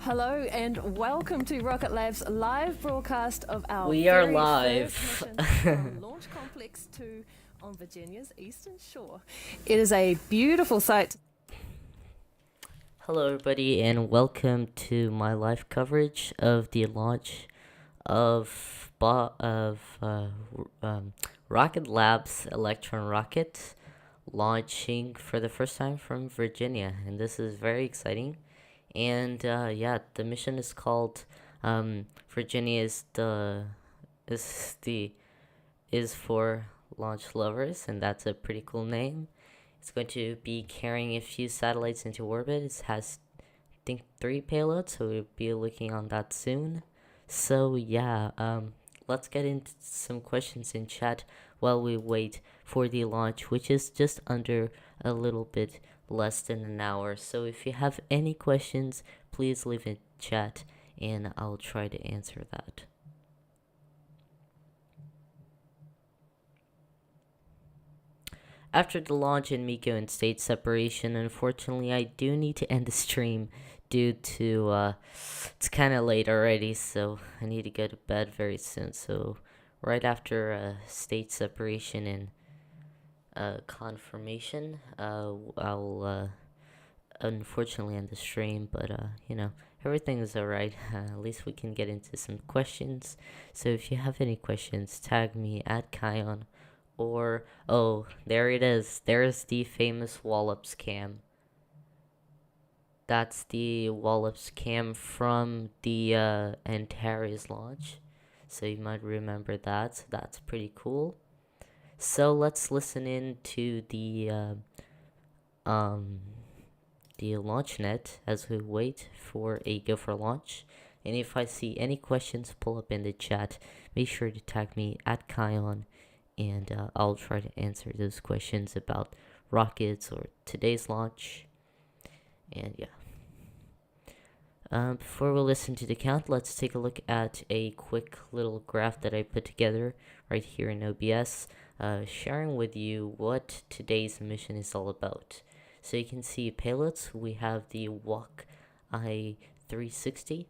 Hello and welcome to Rocket Lab's live broadcast of our We are very live. first mission from Launch Complex 2 on Virginia's eastern shore. It is a beautiful sight. Hello everybody and welcome to my live coverage of the launch of Rocket Lab's Electron rocket launching for the first time from Virginia, and this is very exciting. And yeah, the mission is called Virginia is for launch lovers, and that's a pretty cool name. It's going to be carrying a few satellites into orbit. It has, I think, 3 payloads, so we'll be looking on that soon. So yeah, let's get into some questions in chat while we wait for the launch, which is just under a little bit less than an hour. So if you have any questions, please leave in chat and I'll try to answer that. After the launch and Miko and state separation, unfortunately I do need to end the stream due to it's kind of late already, so I need to go to bed very soon. So right after state separation and confirmation, I'll unfortunately end the stream, but you know, everything is alright. At least we can get into some questions. So if you have any questions, tag me at Kion, or oh, there it is. There's the famous Wallops cam. That's the Wallops cam from the Antares launch. So you might remember that. So that's pretty cool. So let's listen in to the launch net as we wait for a go for launch. And if I see any questions pull up in the chat, make sure to tag me at Kion, and I'll try to answer those questions about rockets or today's launch. And yeah. Before we listen to the count, let's take a look at a quick little graph that I put together right here in OBS, sharing with you what today's mission is all about. So you can see payloads. We have the Walk I-360.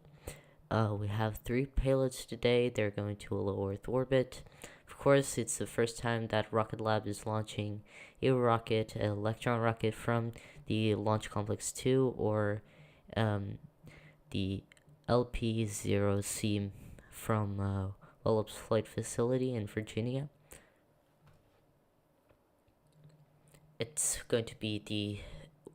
We have 3 payloads today. They're going to a low Earth orbit. Of course, it's the first time that Rocket Lab is launching a rocket, an Electron rocket, from the Launch Complex 2, or the LP-0C from Wallops Flight Facility in Virginia. It's going to be the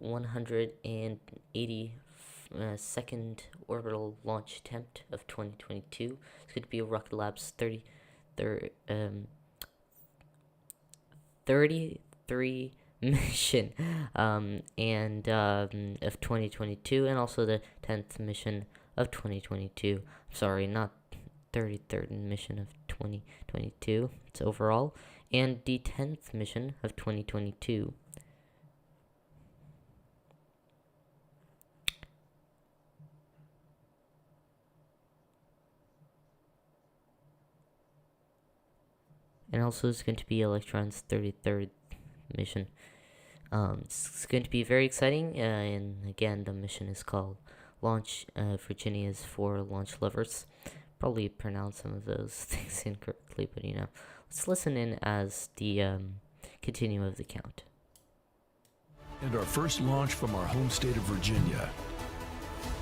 182nd orbital launch attempt of 2022. It's going to be Rocket Lab's 33 mission of 2022, and also the 10th mission of 2022. Sorry, not 33rd mission of 2022. It's overall, and the 10th mission of 2022. And also it's going to be Electron's 33rd mission. It's going to be very exciting, and again, the mission is called Launch. Virginia is for launch lovers. Probably pronounce some of those things incorrectly, but let's listen in as the continue of the count. And our first launch from our home state of Virginia,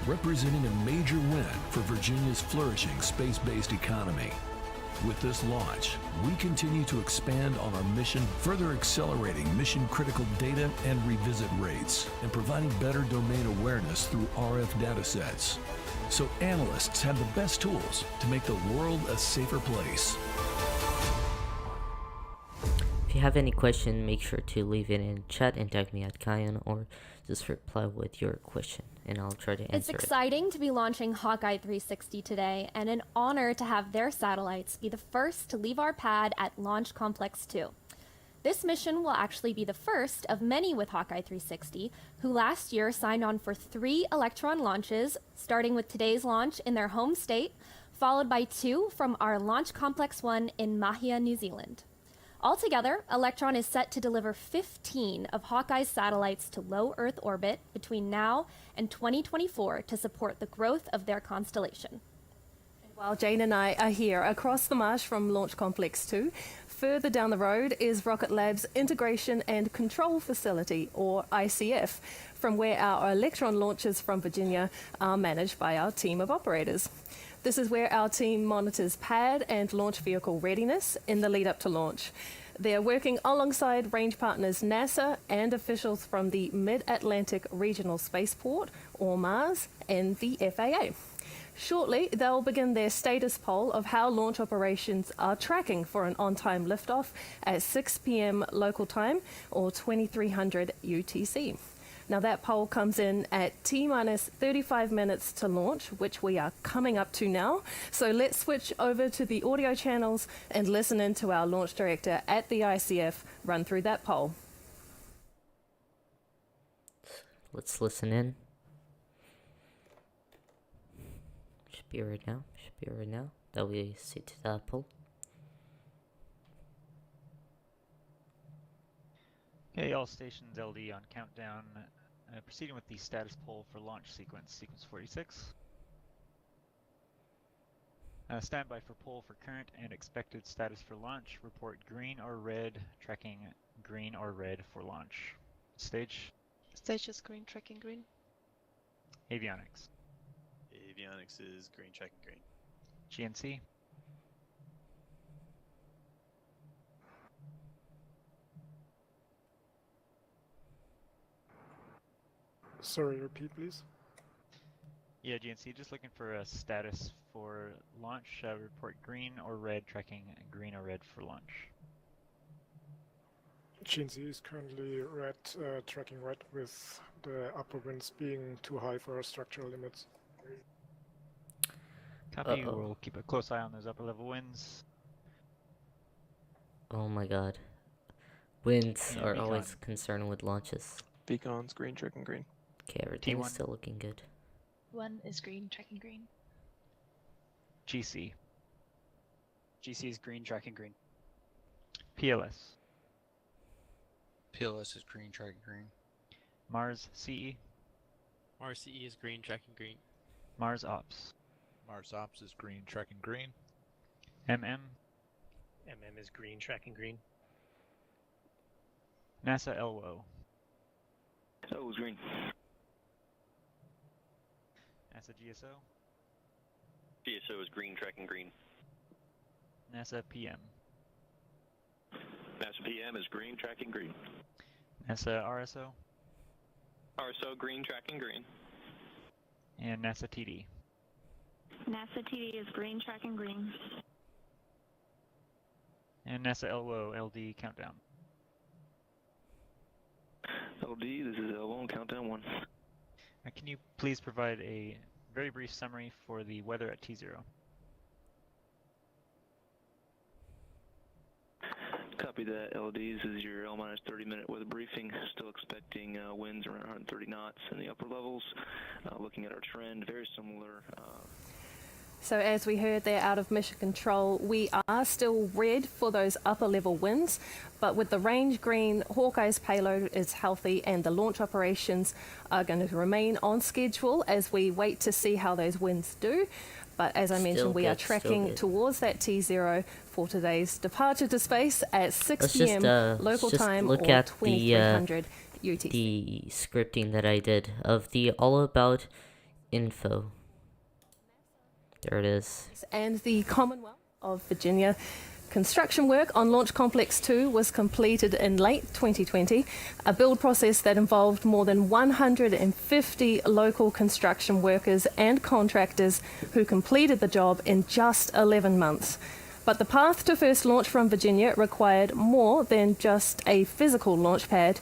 representing a major win for Virginia's flourishing space-based economy. With this launch, we continue to expand on our mission, further accelerating mission-critical data and revisit rates, and providing better domain awareness through RF datasets. So analysts have the best tools to make the world a safer place. If you have any question, make sure to leave it in chat and tag me at Kion, or just reply with your question, and I'll try to answer it. It's exciting to be launching Hawkeye 360 today, and an honor to have their satellites be the first to leave our pad at Launch Complex 2. This mission will actually be the first of many with Hawkeye 360, who last year signed on for 3 Electron launches, starting with today's launch in their home state, followed by 2 from our Launch Complex 1 in Mahia, New Zealand. Altogether, Electron is set to deliver 15 of Hawkeye's satellites to low Earth orbit between now and 2024 to support the growth of their constellation. While Jane and I are here across the marsh from Launch Complex 2, further down the road is Rocket Lab's Integration and Control Facility, or ICF, from where our Electron launches from Virginia are managed by our team of operators. This is where our team monitors pad and launch vehicle readiness in the lead up to launch. They are working alongside range partners NASA and officials from the Mid-Atlantic Regional Spaceport, or MARS, and the FAA. Shortly, they'll begin their status poll of how launch operations are tracking for an on-time liftoff at 6 p.m. local time, or 2300 UTC. Now that poll comes in at T-minus 35 minutes to launch, which we are coming up to now. So let's switch over to the audio channels and listen in to our launch director at the ICF run through that poll. Let's listen in. Should be right now. That we see to that poll. Okay, all stations LD on countdown. Proceeding with the status poll for launch sequence 46. Standby for poll for current and expected status for launch. Report green or red, tracking green or red for launch. Stage? Stage is green, tracking green. Avionics? Avionics is green, tracking green. GNC? Sorry, repeat please. Yeah, GNC, just looking for a status for launch, report green or red, tracking green or red for launch. GNC is currently red, tracking red with the upper winds being too high for our structural limits. Copy, we'll keep a close eye on those upper level winds. Oh my god. Winds Yeah, are beacon. always concerned with launches. Beacons, green, tracking green. Okay, everything is T1. still looking good. 1 is green, tracking green. GC. GC is green, tracking green. PLS. PLS is green, tracking green. Mars CE. Mars CE is green, tracking green. Mars Ops. Mars Ops is green, tracking green. MM. MM is green, tracking green. NASA LWO. Oh, it's green. NASA GSO. GSO is green, tracking green. NASA PM. NASA PM is green, tracking green. NASA RSO. RSO green, tracking green. And NASA TD. NASA TD is green, tracking green. And NASA LWO LD countdown. LD, this is L1, countdown 1. Can you please provide a very brief summary for the weather at T0? Copy that, LD. This is your L-minus 30-minute weather briefing. Still expecting winds around 130 knots in the upper levels. Looking at our trend, very similar. So as we heard there out of Mission Control, we are still red for those upper level winds, but with the range green, Hawkeye's payload is healthy and the launch operations are going to remain on schedule as we wait to see how those winds do. But as I mentioned, we are tracking towards that T0 for today's departure to space at 6 p.m. local time or 2300 UTC. The scripting that I did of the all about info. There it is. And the Commonwealth of Virginia construction work on Launch Complex 2 was completed in late 2020, a build process that involved more than 150 local construction workers and contractors who completed the job in just 11 months. But the path to first launch from Virginia required more than just a physical launch pad.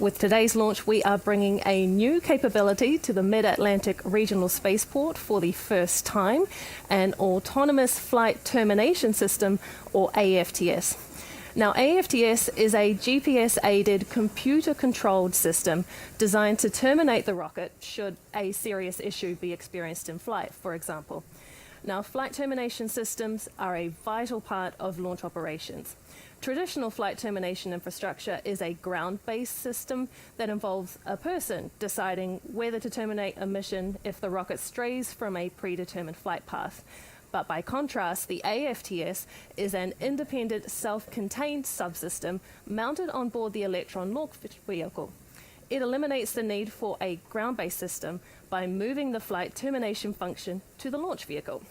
With today's launch, we are bringing a new capability to the Mid-Atlantic Regional Spaceport for the first time, an Autonomous Flight Termination System, or AFTS. Now, AFTS is a GPS-aided, computer-controlled system designed to terminate the rocket should a serious issue be experienced in flight, for example. Now, flight termination systems are a vital part of launch operations. Traditional flight termination infrastructure is a ground-based system that involves a person deciding whether to terminate a mission if the rocket strays from a predetermined flight path. But by contrast, the AFTS is an independent, self-contained subsystem mounted on board the Electron launch vehicle. It eliminates the need for a ground-based system by moving the flight termination function to the launch vehicle.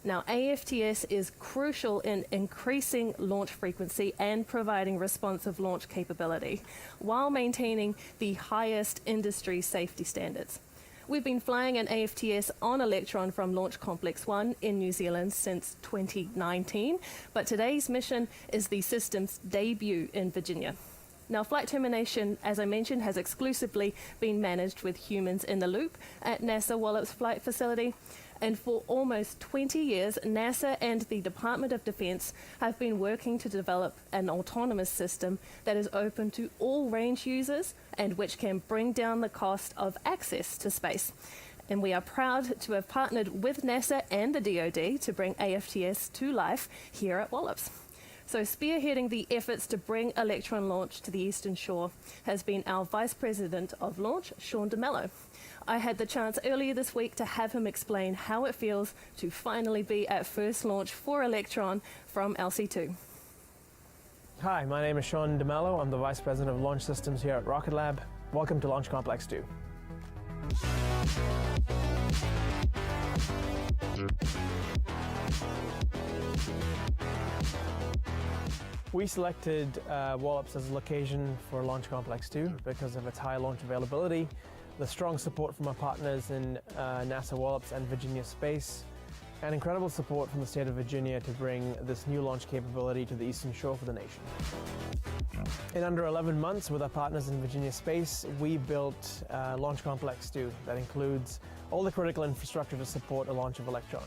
Now, AFTS is crucial in increasing launch frequency and providing responsive launch capability, while maintaining the highest industry safety standards. We've been flying an AFTS on Electron from Launch Complex 1 in New Zealand since 2019, but today's mission is the system's debut in Virginia. Now, flight termination, as I mentioned, has exclusively been managed with humans in the loop at NASA Wallops Flight Facility. And for almost 20 years, NASA and the Department of Defense have been working to develop an autonomous system that is open to all range users and which can bring down the cost of access to space. And we are proud to have partnered with NASA and the DoD to bring AFTS to life here at Wallops. So spearheading the efforts to bring Electron launch to the Eastern Shore has been our Vice President of Launch, Sean DeMello. I had the chance earlier this week to have him explain how it feels to finally be at first launch for Electron from LC-2. Hi, my name is Sean DeMello. I'm the Vice President of Launch Systems here at Rocket Lab. Welcome to Launch Complex 2. We selected Wallops as a location for Launch Complex 2 because of its high launch availability, the strong support from our partners in NASA Wallops and Virginia Space, and incredible support from the state of Virginia to bring this new launch capability to the eastern shore for the nation. In under 11 months with our partners in Virginia Space, we built Launch Complex 2 that includes all the critical infrastructure to support a launch of Electron.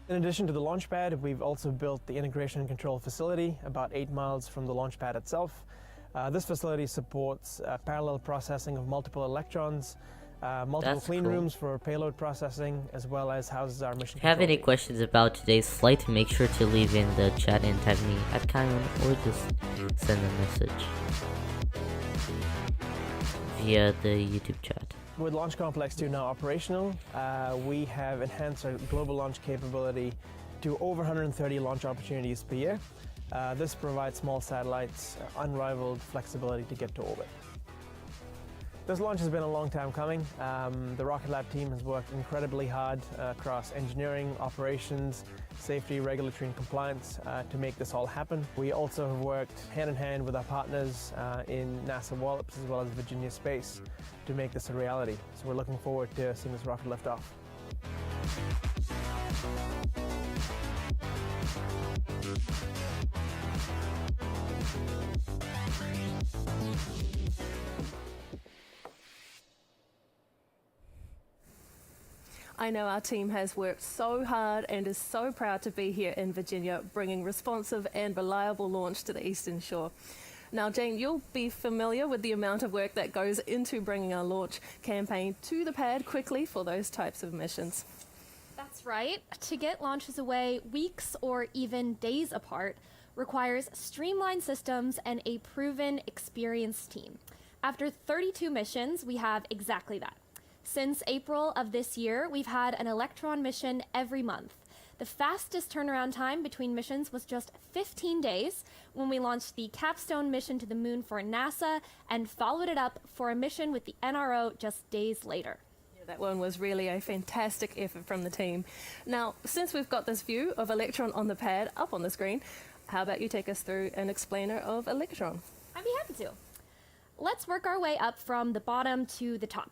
In addition to the Launchpad, we've also built the integration and control facility about 8 miles from the Launchpad itself. This facility supports parallel processing of multiple electrons, multiple clean rooms for payload processing, as well as houses our mission. If you have any questions about today's flight, make sure to leave in the chat and tag me at Kion, or just send a message via the YouTube chat. With Launch Complex 2 now operational, we have enhanced our global launch capability to over 130 launch opportunities per year. This provides small satellites unrivaled flexibility to get to orbit. This launch has been a long time coming. The Rocket Lab team has worked incredibly hard across engineering, operations, safety, regulatory, and compliance to make this all happen. We also have worked hand in hand with our partners in NASA Wallops as well as Virginia Space to make this a reality. So we're looking forward to seeing this rocket lift off. I know our team has worked so hard and is so proud to be here in Virginia, bringing responsive and reliable launch to the Eastern Shore. Now, Jane, you'll be familiar with the amount of work that goes into bringing our launch campaign to the pad quickly for those types of missions. That's right. To get launches away weeks or even days apart requires streamlined systems and a proven, experienced team. After 32 missions, we have exactly that. Since April of this year, we've had an Electron mission every month. The fastest turnaround time between missions was just 15 days when we launched the capstone mission to the moon for NASA and followed it up for a mission with the NRO just days later. Yeah, that one was really a fantastic effort from the team. Now, since we've got this view of Electron on the pad up on the screen, how about you take us through an explainer of Electron? I'd be happy to. Let's work our way up from the bottom to the top.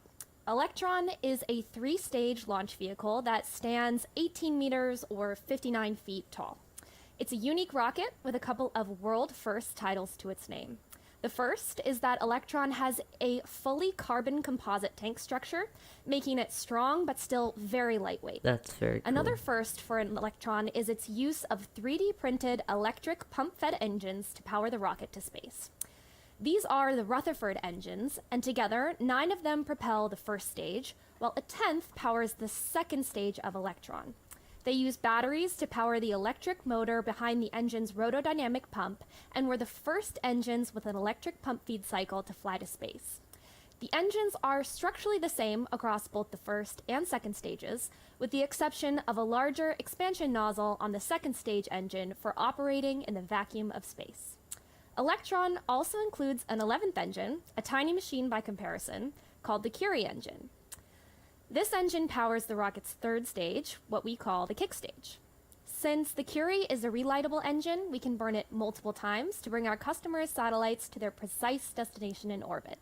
Electron is a 3-stage launch vehicle that stands 18 meters or 59 feet tall. It's a unique rocket with a couple of world-first titles to its name. The first is that Electron has a fully carbon composite tank structure, making it strong but still very lightweight. That's very cool. Another first for an Electron is its use of 3D printed electric pump-fed engines to power the rocket to space. These are the Rutherford engines, and together, 9 of them propel the first stage, while a 10th powers the second stage of Electron. They use batteries to power the electric motor behind the engine's rotodynamic pump, and were the first engines with an electric pump feed cycle to fly to space. The engines are structurally the same across both the first and second stages, with the exception of a larger expansion nozzle on the second stage engine for operating in the vacuum of space. Electron also includes an 11th engine, a tiny machine by comparison, called the Curie engine. This engine powers the rocket's third stage, what we call the kick stage. Since the Curie is a relightable engine, we can burn it multiple times to bring our customers' satellites to their precise destination in orbit.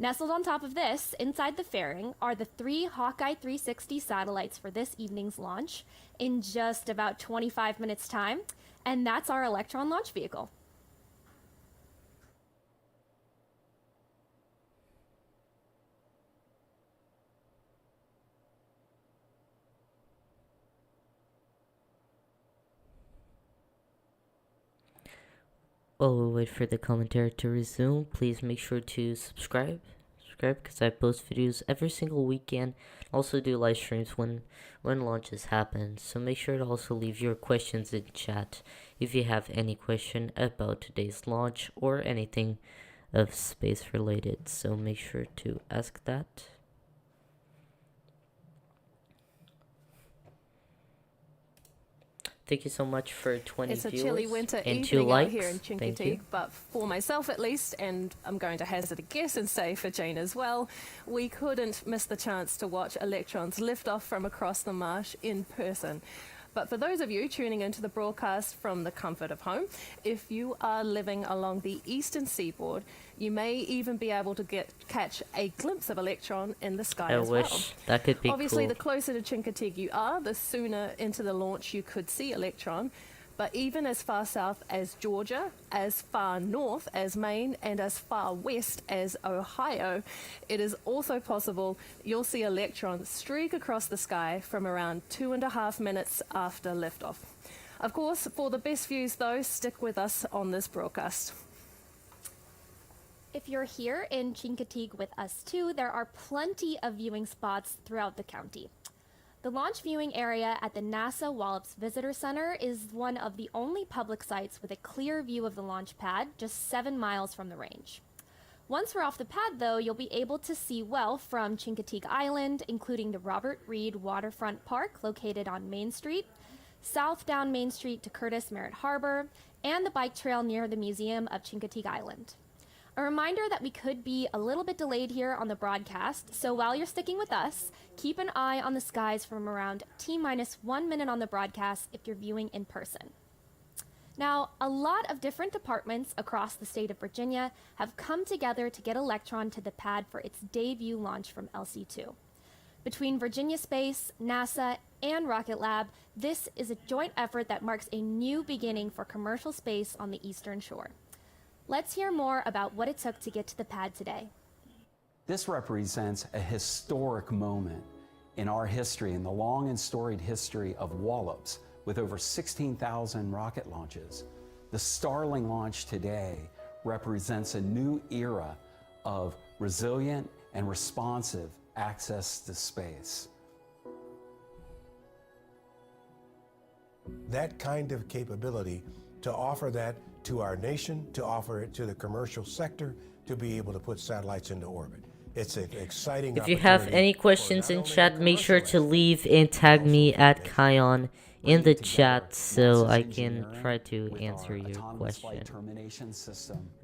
Nestled on top of this, inside the fairing, are the 3 Hawkeye 360 satellites for this evening's launch in just about 25 minutes' time, and that's our Electron launch vehicle. While we wait for the commentary to resume, please make sure to subscribe because I post videos every single weekend. Also do live streams when launches happen. So make sure to also leave your questions in chat if you have any question about today's launch or anything of space related. So make sure to ask that. Thank you so much for 20 It's a viewers chilly winter and 2 evening likes. out here in Thank Chincoteague, you. but for myself at least, and I'm going to hazard a guess and say for Jane as well, we couldn't miss the chance to watch Electrons lift off from across the marsh in person. But for those of you tuning into the broadcast from the comfort of home, if you are living along the eastern seaboard, you may even be able to catch a glimpse of Electron in the sky as well. I wish that could be Obviously, cool. the closer to Chincoteague you are, the sooner into the launch you could see Electron. But even as far south as Georgia, as far north as Maine, and as far west as Ohio, it is also possible you'll see Electron streak across the sky from around 2.5 minutes after liftoff. Of course, for the best views though, stick with us on this broadcast. If you're here in Chincoteague with us too, there are plenty of viewing spots throughout the county. The launch viewing area at the NASA Wallops Visitor Center is one of the only public sites with a clear view of the launch pad just 7 miles from the range. Once we're off the pad though, you'll be able to see well from Chincoteague Island, including the Robert Reed Waterfront Park located on Main Street, south down Main Street to Curtis Merritt Harbor, and the bike trail near the Museum of Chincoteague Island. A reminder that we could be a little bit delayed here on the broadcast, so while you're sticking with us, keep an eye on the skies from around T-minus 1 minute on the broadcast if you're viewing in person. Now, a lot of different departments across the state of Virginia have come together to get Electron to the pad for its debut launch from LC-2. Between Virginia Space, NASA, and Rocket Lab, this is a joint effort that marks a new beginning for commercial space on the Eastern Shore. Let's hear more about what it took to get to the pad today. This represents a historic moment in our history, in the long and storied history of Wallops, with over 16,000 rocket launches. The Starling launch today represents a new era of resilient and responsive access to space. That kind of capability, to offer that to our nation, to offer it to the commercial sector, to be able to put satellites into orbit. It's an exciting If you have any questions in chat, make sure to leave and tag me at Kion in the chat so I can try to answer your question.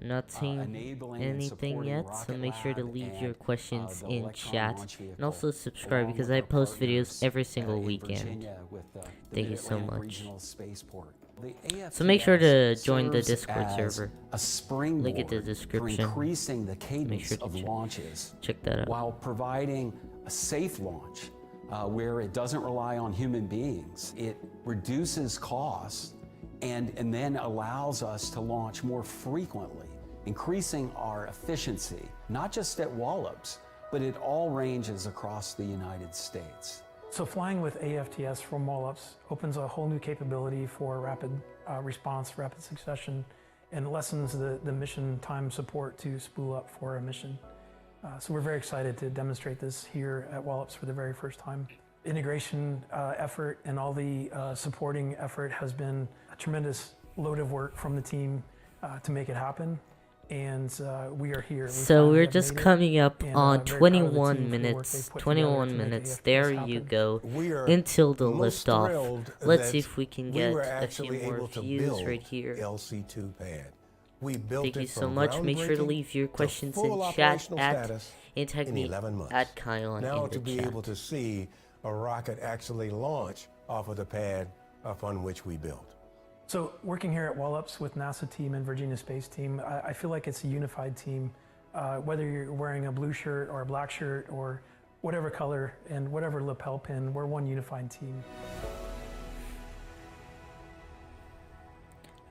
I'm not seeing anything yet, so make sure to leave your questions in chat. And also subscribe because I post videos every single weekend. Thank you so much. So make sure to join the Discord server. Link in the description. Increasing the cadence of launches, check that out. while providing a safe launch where it doesn't rely on human beings. It reduces costs and then allows us to launch more frequently, increasing our efficiency, not just at Wallops, but at all ranges across the United States. So flying with AFTS from Wallops opens a whole new capability for rapid response, rapid succession, and lessens the mission time support to spool up for a mission. So we're very excited to demonstrate this here at Wallops for the very first time. Integration effort and all the supporting effort has been a tremendous load of work from the team to make it happen. And we are here. So we're just coming up on 21 minutes. 21 minutes. There you go. Until the liftoff. Let's see if we can get a few more views right here. LC-2 pad. We built Thank you it so from much. Make sure to leave your questions in chat and tag me 11 months. at Kion now in the to be chat. able to see a rocket actually launch off of the pad upon which we built. So working here at Wallops with NASA team and Virginia Space team, I feel like it's a unified team. Whether you're wearing a blue shirt or a black shirt or whatever color and whatever lapel pin, we're one unified team.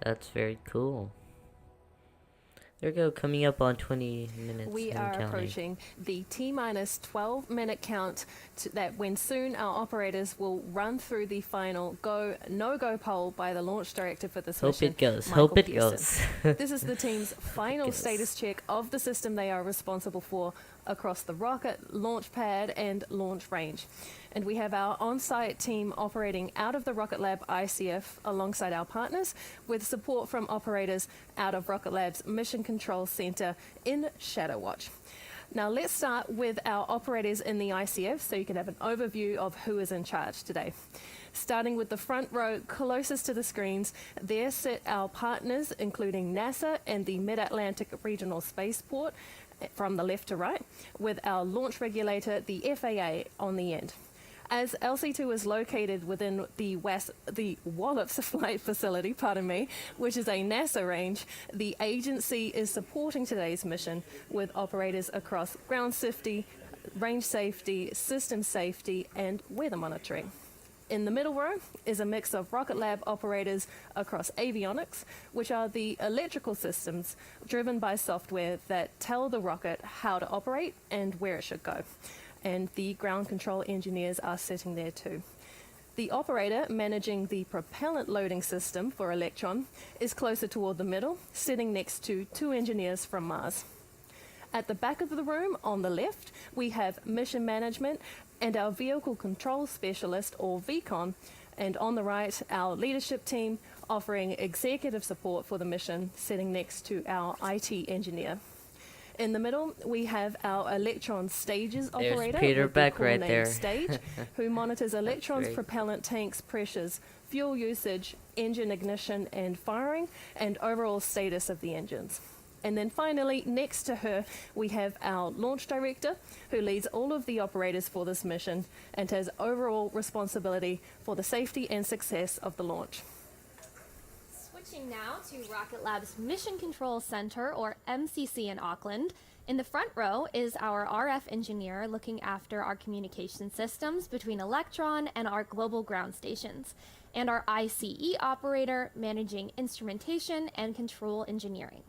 That's very cool. There we go, coming up on 20 minutes. We and are counting. approaching the T-minus 12-minute count that when soon our operators will run through the final go, no-go poll by the launch director for this mission. Hope it goes. Michael Hope it Pearson. goes. This is the team's final status check of the system they are responsible for across the rocket, launch pad, and launch range. And we have our on-site team operating out of the Rocket Lab ICF alongside our partners with support from operators out of Rocket Lab's Mission Control Center in Shadow Watch. Now let's start with our operators in the ICF so you can have an overview of who is in charge today. Starting with the front row closest to the screens, there sit our partners including NASA and the Mid-Atlantic Regional Spaceport from the left to right, with our launch regulator, the FAA, on the end. As LC-2 is located within the Wallops flight facility, which is a NASA range, the agency is supporting today's mission with operators across ground safety, range safety, system safety, and weather monitoring. In the middle row is a mix of Rocket Lab operators across avionics, which are the electrical systems driven by software that tell the rocket how to operate and where it should go. And the ground control engineers are sitting there too. The operator managing the propellant loading system for Electron is closer toward the middle, sitting next to 2 engineers from Mars. At the back of the room, on the left, we have mission management and our vehicle control specialist, or VCON, and on the right, our leadership team offering executive support for the mission, sitting next to our IT engineer. In the middle, we have our Electron stages operator, Peter with the Beck cool right name there. Stage, who monitors Electron's great. propellant tanks, pressures, fuel usage, engine ignition and firing, and overall status of the engines. And then finally, next to her, we have our launch director, who leads all of the operators for this mission and has overall responsibility for the safety and success of the launch. Switching now to Rocket Lab's Mission Control Center, or MCC, in Auckland. In the front row is our RF engineer looking after our communication systems between Electron and our global ground stations, and our ICE operator managing instrumentation and control engineering.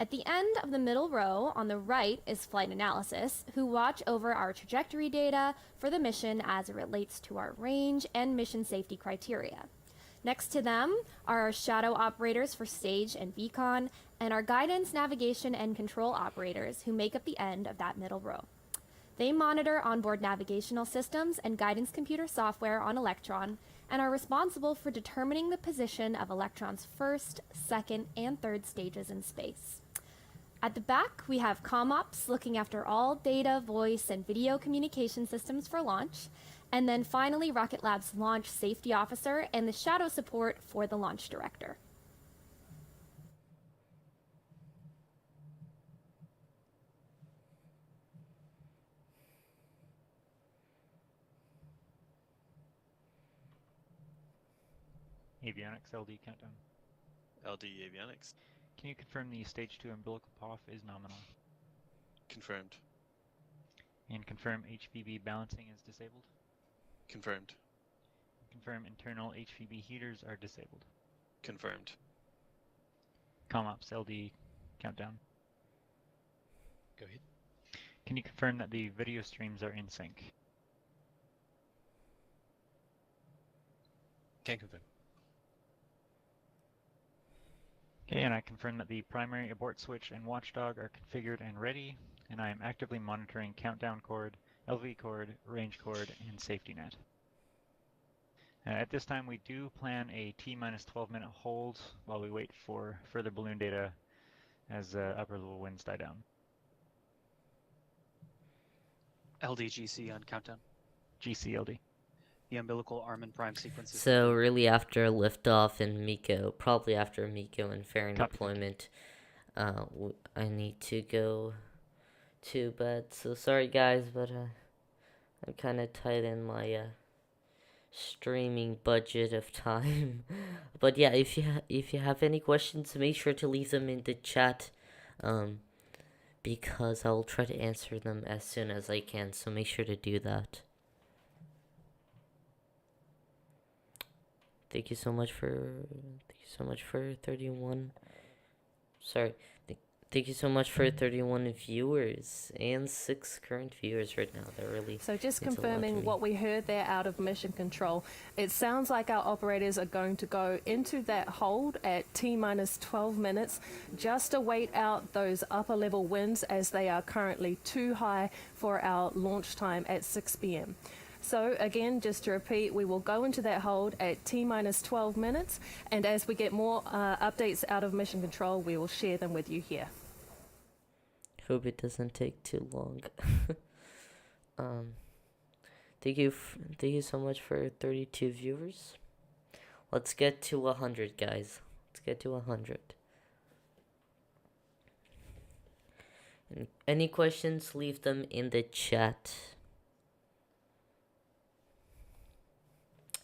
At the end of the middle row on the right is Flight Analysis, who watch over our trajectory data for the mission as it relates to our range and mission safety criteria. Next to them are our shadow operators for Stage and Beacon, and our guidance, navigation, and control operators who make up the end of that middle row. They monitor onboard navigational systems and guidance computer software on Electron, and are responsible for determining the position of Electron's first, second, and third stages in space. At the back, we have CommOps looking after all data, voice, and video communication systems for launch. And then finally, Rocket Lab's Launch Safety Officer and the shadow support for the Launch Director. Avionics LD countdown. LD avionics. Can you confirm the stage 2 umbilical POF is nominal? Confirmed. And confirm HVB balancing is disabled? Confirmed. Confirm internal HVB heaters are disabled. Confirmed. CommOps LD countdown. Go ahead. Can you confirm that the video streams are in sync? Can confirm. Okay, and I confirm that the primary abort switch and watchdog are configured and ready, and I am actively monitoring countdown cord, LV cord, range cord, and safety net. At this time, we do plan a T-minus 12-minute hold while we wait for further balloon data as upper level winds die down. LDGC on countdown. GCLD. The umbilical arm and prime sequences. So really after liftoff and MECO, probably after MECO and fairing Copy. deployment, I need to go to bed. So sorry guys, but I'm kind of tight in my streaming budget of time. But yeah, if you have any questions, make sure to leave them in the chat, because I'll try to answer them as soon as I can. So make sure to do that. Thank you so much for 31. Sorry. Thank you so much for 31 viewers and 6 current viewers right now. That really So just means a lot to confirming me. what we heard there out of mission control, it sounds like our operators are going to go into that hold at T-minus 12 minutes just to wait out those upper level winds as they are currently too high for our launch time at 6 p.m. So again, just to repeat, we will go into that hold at T-minus 12 minutes, and as we get more updates out of mission control, we will share them with you here. Hope it doesn't take too long. Thank you so much for 32 viewers. Let's get to 100, guys. Let's get to 100. And any questions, leave them in the chat.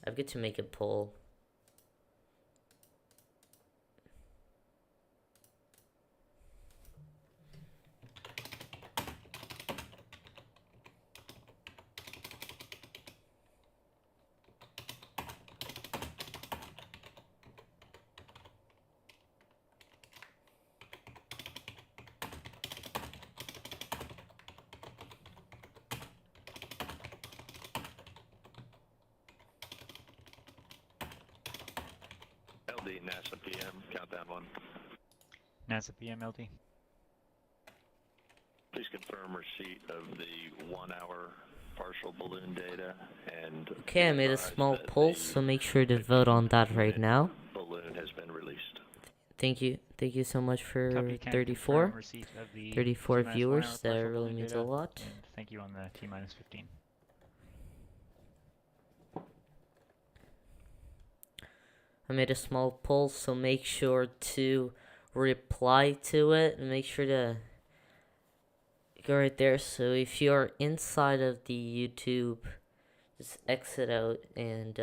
I've got to make a poll. LD, NASA PM, countdown 1. NASA PM LD. Please confirm receipt of the 1 hour partial balloon data and... Okay, I made a small poll, so make sure to vote on that right now. Balloon has been released. Thank you so much for Copy, can 34 confirm receipt of the 34 T-minus 1 hour viewers. That partial really balloon means a data, lot. and thank you on the T-minus 15. I made a small poll, so make sure to reply to it and make sure to go right there. So if you're inside of the YouTube, just exit out and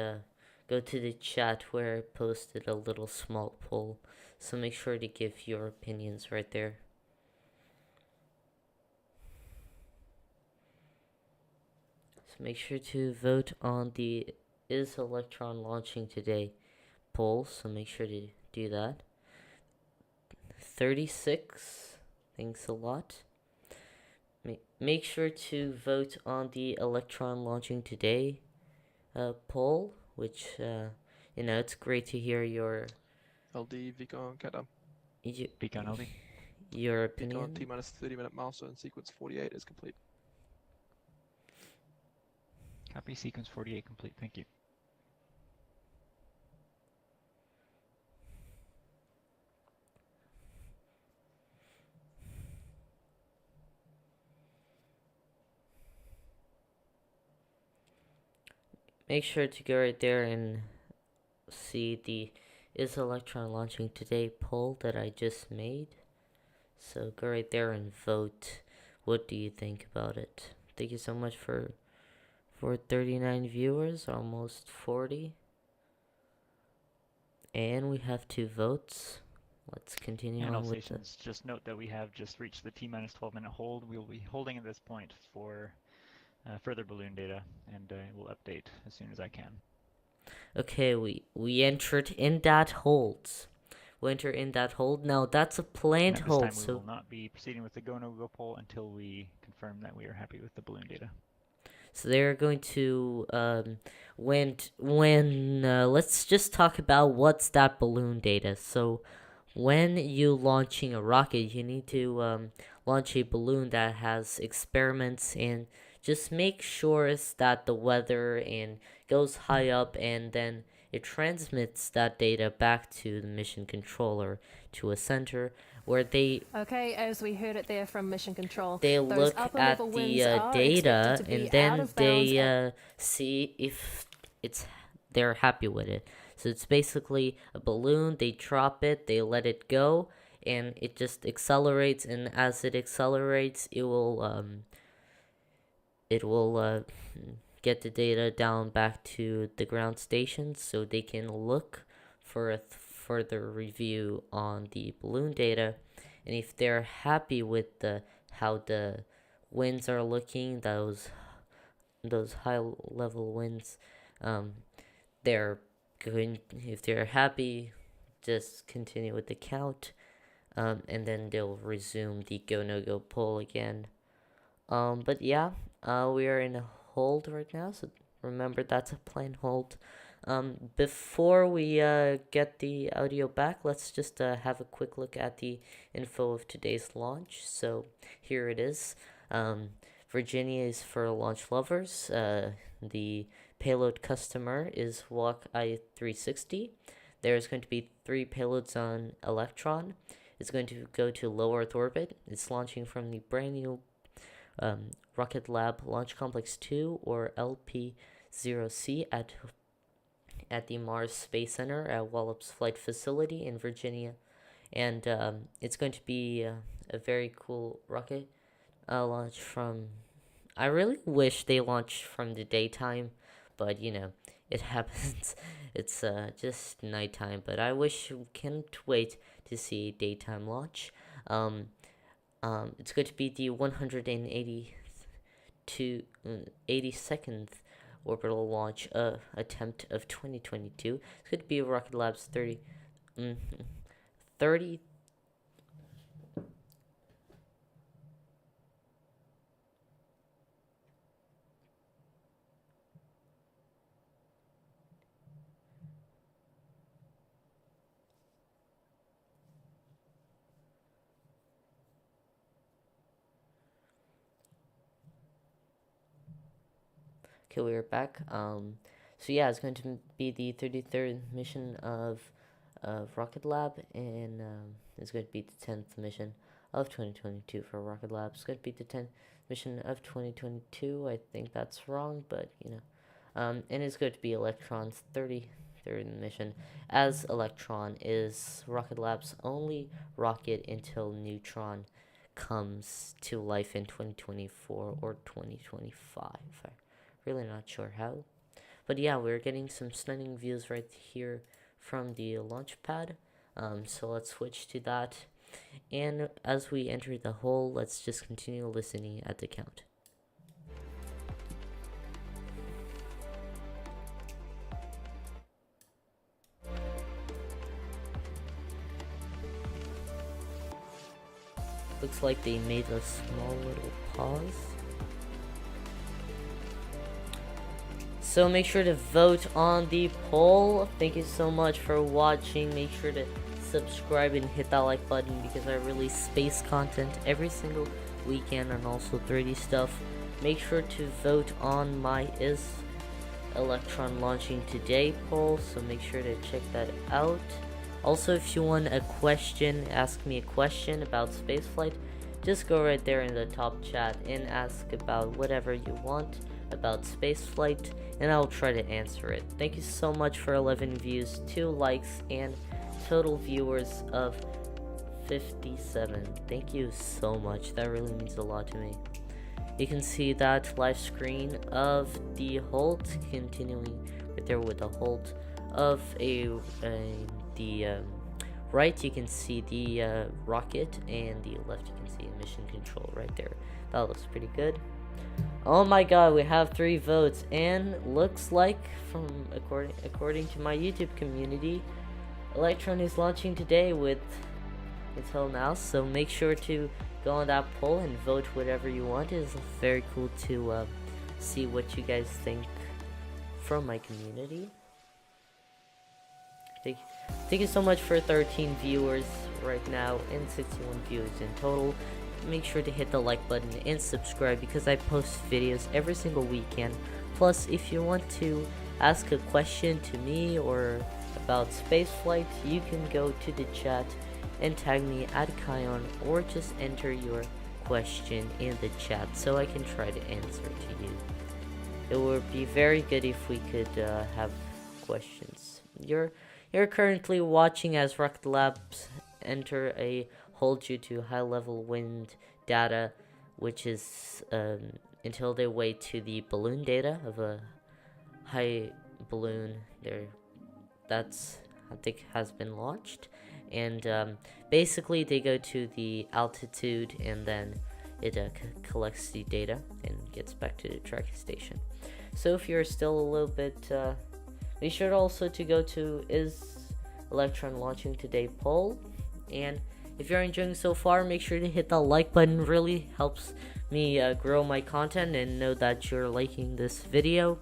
go to the chat where I posted a little small poll. So make sure to give your opinions right there. So make sure to vote on the "Is Electron launching today?" poll, so make sure to do that. 36, thanks a lot. Make sure to vote on the Electron launching today poll, which, it's great to hear your... LD, Vicon, countdown. Vicon LD. Your opinion? Vicon, T-minus 30-minute milestone, sequence 48 is complete. Copy, sequence 48 complete, thank you. Make sure to go right there and see the "Is Electron launching today?" poll that I just made. So go right there and vote. What do you think about it? Thank you so much for 39 viewers, almost 40. And we have 2 votes. Let's continue And on all with stations, just note that we have just reached the T-minus 12-minute hold. We will be holding at this point for further balloon data, and we'll update as soon as I can. Okay, we entered in that hold. We enter in that hold. Now that's a planned At this hold. time, So we will not be proceeding with the go/no-go poll until we confirm that we are happy with the balloon data. So they're going to let's just talk about what's that balloon data. So when you launching a rocket, you need to launch a balloon that has experiments and just make sure that the weather and goes high up, and then it transmits that data back to the mission controller to a center where they Okay, as we heard it there from Mission Control, they those look upper at level the winds are data expected to be and out then of bounds they see if they're happy with it. So it's basically a balloon. They drop it, they let it go, and it just accelerates. And as it accelerates, it will get the data down back to the ground station, so they can look for a further review on the balloon data. And if they're happy with how the winds are looking, those high level winds, they're going, if they're happy, just continue with the count, and then they'll resume the go no go poll again. But yeah, we are in a hold right now, so remember that's a planned hold. Before we get the audio back, let's just have a quick look at the info of today's launch. So here it is. Virginia is for launch lovers. The payload customer is Walk I-360. There's going to be 3 payloads on Electron. It's going to go to low Earth orbit. It's launching from the brand new Rocket Lab Launch Complex 2, or LP-0C, at the Mars Space Center at Wallops Flight Facility in Virginia. And it's going to be a very cool rocket launch from... I really wish they launched from the daytime, but it happens. It's just nighttime, but I can't wait to see daytime launch. It's going to be the 82nd orbital launch attempt of 2022. It's going to be Rocket Lab's 30. Okay, we are back. So yeah, it's going to be the 33rd mission of Rocket Lab, and it's going to be the 10th mission of 2022 for Rocket Lab. It's going to be the 10th mission of 2022. I think that's wrong, but you know. And it's going to be Electron's 33rd mission, as Electron is Rocket Lab's only rocket until Neutron comes to life in 2024 or 2025. Really not sure how, but yeah, we're getting some stunning views right here from the Launchpad. So let's switch to that, and as we enter the hole, let's just continue listening at the count. Looks like they made a small little pause. So make sure to vote on the poll. Thank you so much for watching. Make sure to subscribe and hit that like button, because I release space content every single weekend and also 3D stuff. Make sure to vote on my Is Electron Launching Today poll, so make sure to check that out. Also, if you want a question, ask me a question about spaceflight, just go right there in the top chat and ask about whatever you want about spaceflight, and I'll try to answer it. Thank you so much for 11 views, 2 likes, and total viewers of 57. Thank you so much. That really means a lot to me. You can see that live screen of the hold, continuing right there with the hold of the right you can see the rocket, and the left you can see mission control right there. That looks pretty good. Oh my god, we have 3 votes, and looks like, from according to my YouTube community, Electron is launching today with until now. So make sure to go on that poll and vote whatever you want. It's very cool to see what you guys think from my community. Thank you so much for 13 viewers right now and 61 viewers in total. Make sure to hit the like button and subscribe, because I post videos every single weekend. Plus, if you want to ask a question to me or about spaceflight, you can go to the chat and tag me at Kion, or just enter your question in the chat so I can try to answer to you. It would be very good if we could have questions. You're currently watching as Rocket Labs enter a hold due to high level wind data, which is until they wait to the balloon data of a high balloon there that's I think has been launched, and basically they go to the altitude, and then it collects the data and gets back to the tracking station. So if you're still a little bit be sure also to go to Is Electron Launching Today poll, and if you're enjoying so far, make sure to hit that like button. Really helps me grow my content and know that you're liking this video.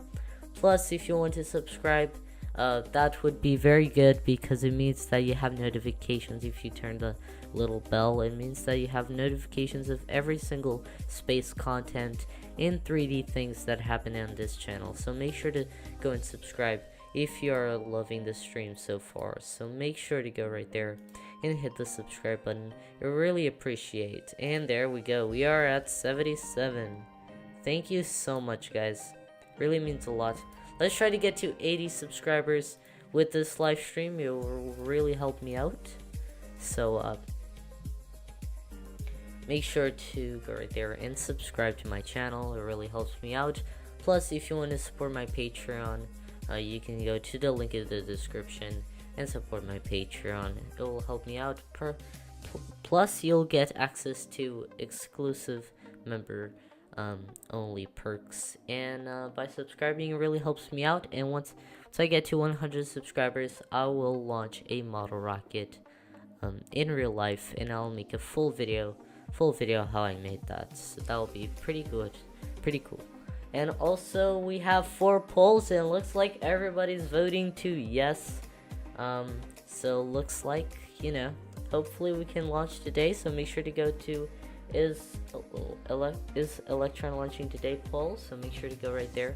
Plus, if you want to subscribe, that would be very good, because it means that you have notifications. If you turn the little bell, it means that you have notifications of every single space content and 3D things that happen on this channel. So make sure to go and subscribe if you're loving the stream so far. So make sure to go right there and hit the subscribe button. I really appreciate. And there we go. We are at 77. Thank you so much, guys. Really means a lot. Let's try to get to 80 subscribers with this live stream. It will really help me out. So make sure to go right there and subscribe to my channel. It really helps me out. Plus, if you want to support my Patreon, you can go to the link in the description and support my Patreon. It will help me out. Plus, you'll get access to exclusive member only perks, and by subscribing, it really helps me out. And once I get to 100 subscribers, I will launch a model rocket in real life, and I'll make a full video how I made that. So that will be pretty good, pretty cool. And also, we have 4 polls, and it looks like everybody's voting to yes. So looks like, you know, hopefully we can launch today. So make sure to go to is Electron launching today poll. So make sure to go right there.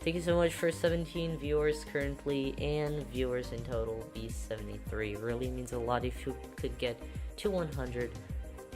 Thank you so much for 17 viewers currently, and viewers in total be 73. Really means a lot if you could get to 100.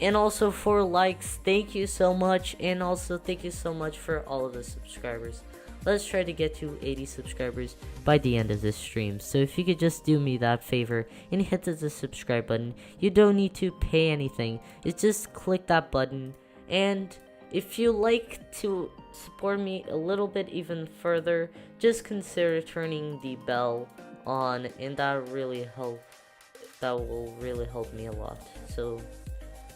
And also for likes, thank you so much. And also thank you so much for all of the subscribers. Let's try to get to 80 subscribers by the end of this stream. So if you could just do me that favor and hit the subscribe button. You don't need to pay anything. It's just click that button. And if you like to support me a little bit even further, just consider turning the bell on, and that will really help me a lot. So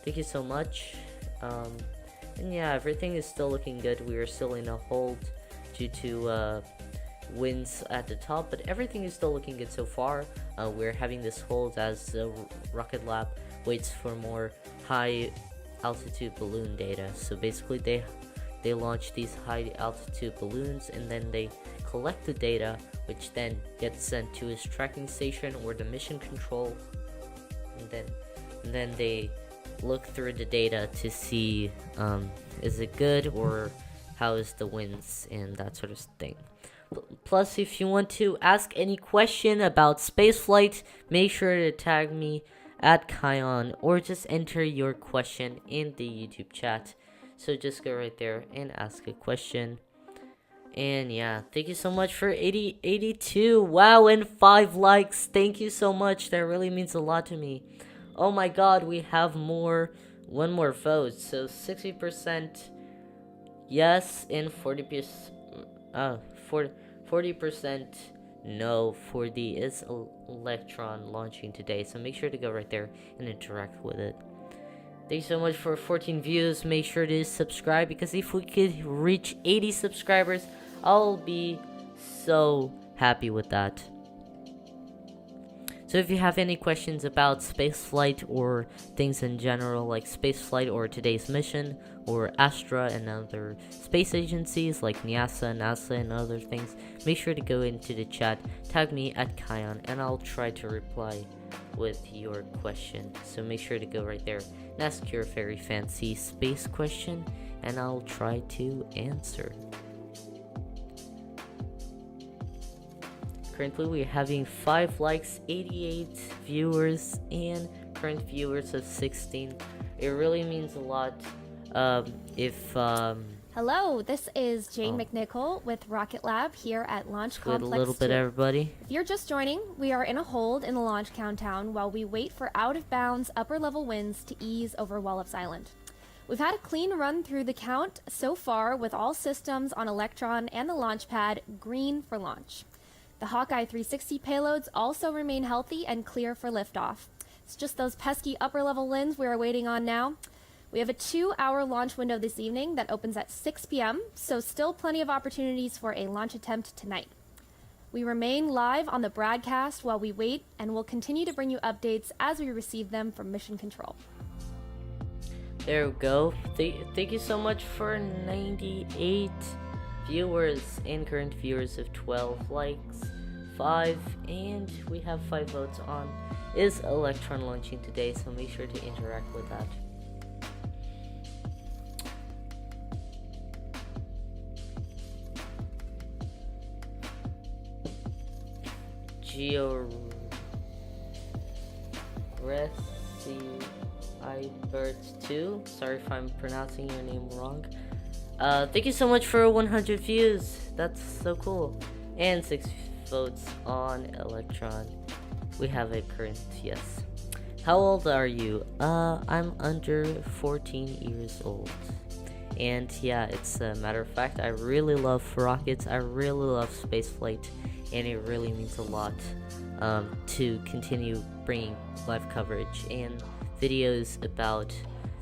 thank you so much. And yeah, everything is still looking good. We are still in a hold due to winds at the top, but everything is still looking good so far. We're having this hold as the Rocket Lab waits for more high altitude balloon data. So basically they launch these high altitude balloons, and then they collect the data, which then gets sent to his tracking station or the mission control, and then they look through the data to see is it good, or how is the winds, and that sort of thing. Plus, if you want to ask any question about spaceflight, make sure to tag me at Kion, or just enter your question in the YouTube chat. So just go right there and ask a question. And yeah, thank you so much for 82. Wow, and 5 likes. Thank you so much. That really means a lot to me. Oh my god, we have one more vote. So 60% yes, and 40% no for the is Electron launching today. So make sure to go right there and interact with it. Thank you so much for 14 views. Make sure to subscribe, because if we could reach 80 subscribers, I'll be so happy with that. So if you have any questions about spaceflight or things in general, like spaceflight or today's mission, or Astra and other space agencies like NASA, and other things, make sure to go into the chat, tag me at Kion, and I'll try to reply with your question. So make sure to go right there and ask your very fancy space question, and I'll try to answer. Currently we're having 5 likes, 88 viewers, and current viewers of 16. It really means a lot. Hello, this is Jane McNichol with Rocket Lab here at Launch Complex 2. A little bit, everybody. If you're just joining, we are in a hold in the launch countdown while we wait for out-of-bounds upper-level winds to ease over Wallops Island. We've had a clean run through the count so far, with all systems on Electron and the Launchpad green for launch. The Hawkeye 360 payloads also remain healthy and clear for liftoff. It's just those pesky upper-level winds we are waiting on now. We have a 2-hour launch window this evening that opens at 6 p.m., so still plenty of opportunities for a launch attempt tonight. We remain live on the broadcast while we wait, and we'll continue to bring you updates as we receive them from Mission Control. There we go. Thank you so much for 98 viewers and current viewers of 12 likes, 5, and we have 5 votes on is Electron launching today, so make sure to interact with that. Ibert2, sorry if I'm pronouncing your name wrong. Thank you so much for 100 views. That's so cool. And 6 votes on Electron. We have a current yes. How old are you? I'm under 14 years old. And yeah, it's a matter of fact, I really love rockets. I really love spaceflight. and it really means a lot to continue bringing live coverage and videos about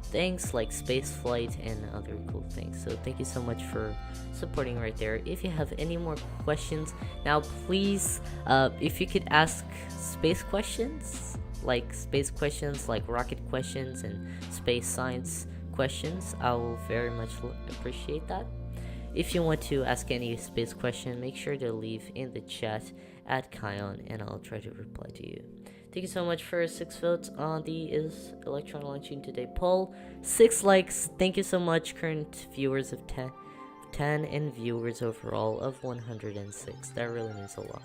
things like spaceflight and other cool things. So thank you so much for supporting right there. If you have any more questions, now please, if you could ask space questions, like rocket questions and space science questions, I will very much appreciate that. If you want to ask any space question, make sure to leave in the chat at Kion and I'll try to reply to you. Thank you so much for 6 votes on the Is Electron Launching Today poll. 6 likes. Thank you so much. Current viewers of 10 and viewers overall of 106. That really means a lot.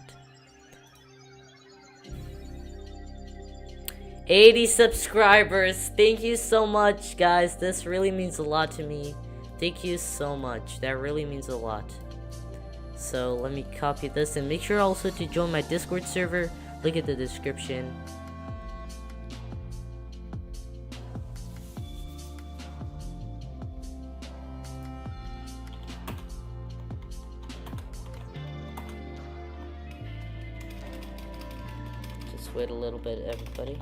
80 subscribers. Thank you so much, guys. This really means a lot to me. Thank you so much. That really means a lot. So let me copy this and make sure also to join my Discord server. Look at the description. Just wait a little bit, everybody.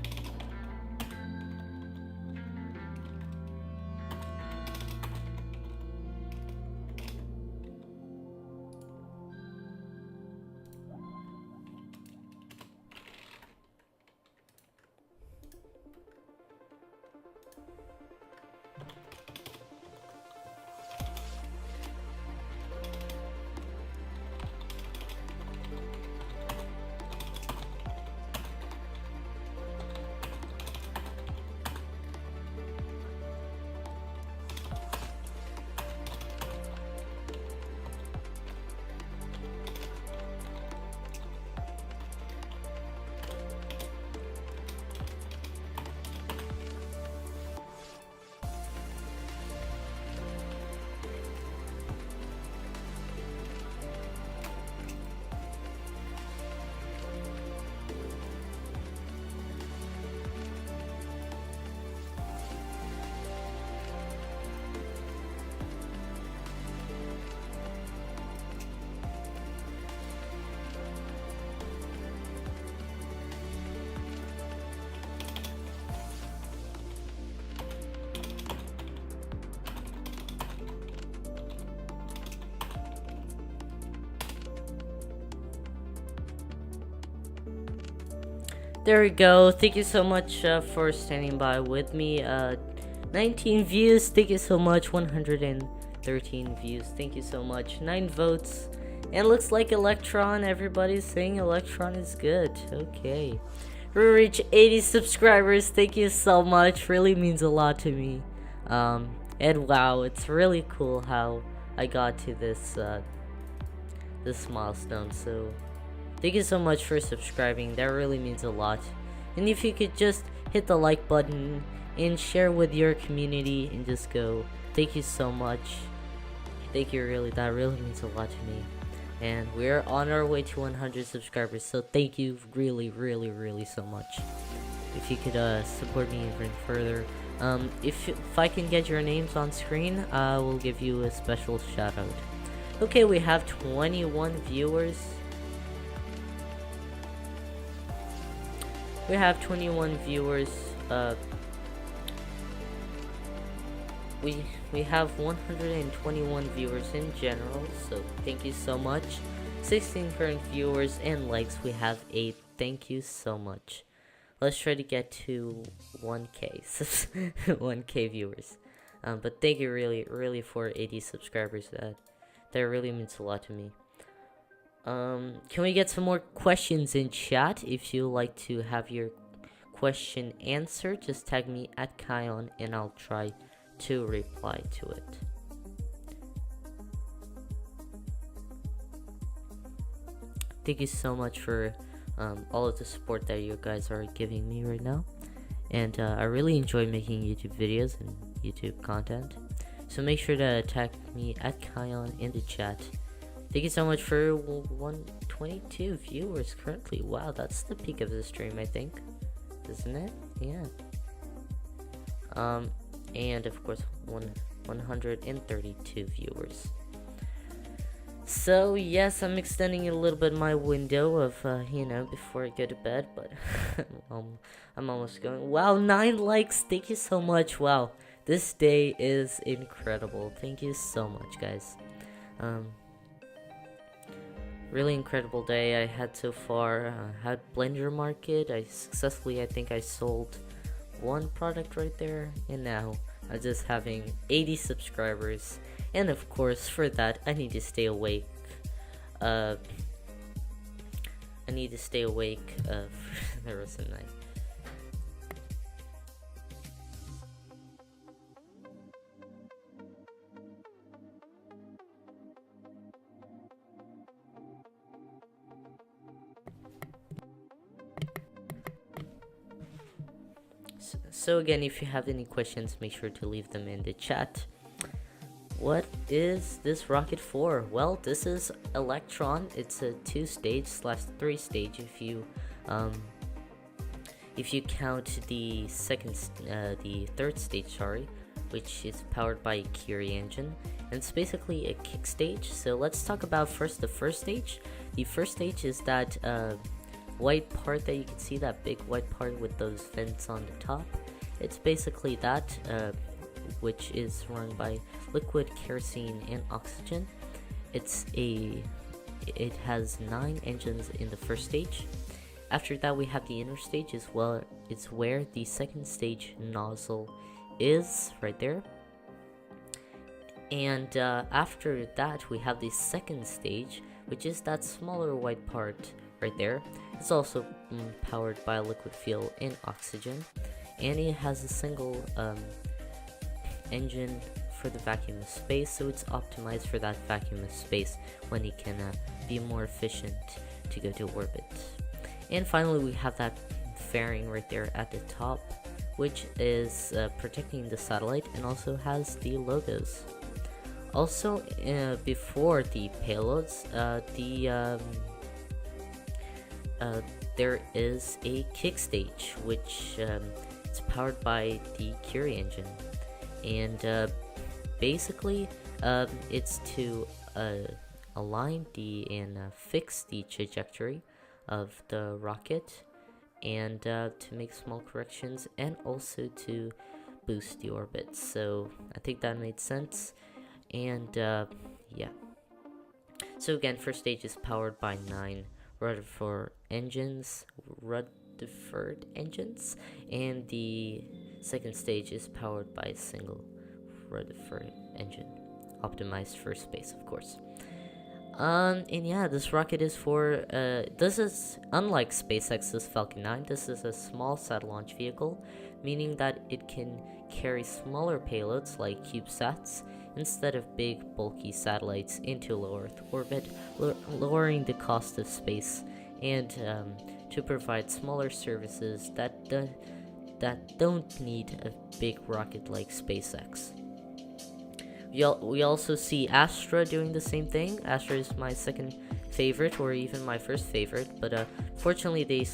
There we go. Thank you so much for standing by with me. 19 views. Thank you so much. 113 views. Thank you so much. 9 votes. And looks like Electron. Everybody's saying Electron is good. Okay. We reached 80 subscribers. Thank you so much. Really means a lot to me. And wow, it's really cool how I got to this this milestone. So thank you so much for subscribing. That really means a lot. And if you could just hit the like button and share with your community and just go, thank you so much. Thank you, really. That really means a lot to me. And we're on our way to 100 subscribers. So thank you really, really, really so much. If you could support me even further. If I can get your names on screen, I will give you a special shout out. Okay, we have 21 viewers. We have 21 viewers. We have 121 viewers in general, so thank you so much. 16 current viewers and likes. We have 8. Thank you so much. Let's try to get to 1k 1k viewers. But thank you really for 80 subscribers. That really means a lot to me. Can we get some more questions in chat? If you like to have your question answered, just tag me at Kion and I'll try to reply to it. Thank you so much for all of the support that you guys are giving me right now. And I really enjoy making YouTube videos and YouTube content. So make sure to tag me at Kion in the chat. Thank you so much for 122 viewers currently. Wow, that's the peak of the stream, I think. Isn't it? Yeah. And of course, 132 viewers. So yes, I'm extending a little bit my window of, before I go to bed, but I'm almost going. Wow, 9 likes, thank you so much. Wow, this day is incredible. Thank you so much, guys. Really incredible day I had so far. Had Blender Market. I think I sold 1 product right there, and now I'm just having 80 subscribers. And of course, for that, I need to stay awake. For the rest of the night. So again, if you have any questions, make sure to leave them in the chat. What is this rocket for? Well, this is Electron. It's a 2-stage/3 stage if you count the third stage, sorry, which is powered by a Curie engine, and it's basically a kick stage. So let's talk about first the first stage. The first stage is that white part that you can see, that big white part with those vents on the top. It's basically that, which is run by liquid kerosene and oxygen. It has 9 engines in the first stage. After that, we have the inner stage as well. It's where the second stage nozzle is, right there. And after that, we have the second stage, which is that smaller white part right there. It's also powered by liquid fuel and oxygen, and it has a single engine for the vacuum of space, so it's optimized for that vacuum of space when it can be more efficient to go to orbit. And finally, we have that fairing right there at the top, which is protecting the satellite and also has the logos. Also, before the payloads, there is a kick stage, which is powered by the Curie engine, and basically it's to align and fix the trajectory of the rocket, and to make small corrections, and also to boost the orbit. So I think that made sense, and yeah. So again, first stage is powered by 9 Rutherford engines, and the second stage is powered by a single Rutherford engine, optimized for space, of course. And yeah, this rocket is for, this is, unlike SpaceX's Falcon 9, this is a small satellite launch vehicle, meaning that it can carry smaller payloads like CubeSats instead of big, bulky satellites into low Earth orbit, lowering the cost of space, and to provide smaller services that don't need a big rocket like SpaceX. We also see Astra doing the same thing. Astra is my second favorite, or even my first favorite, but fortunately they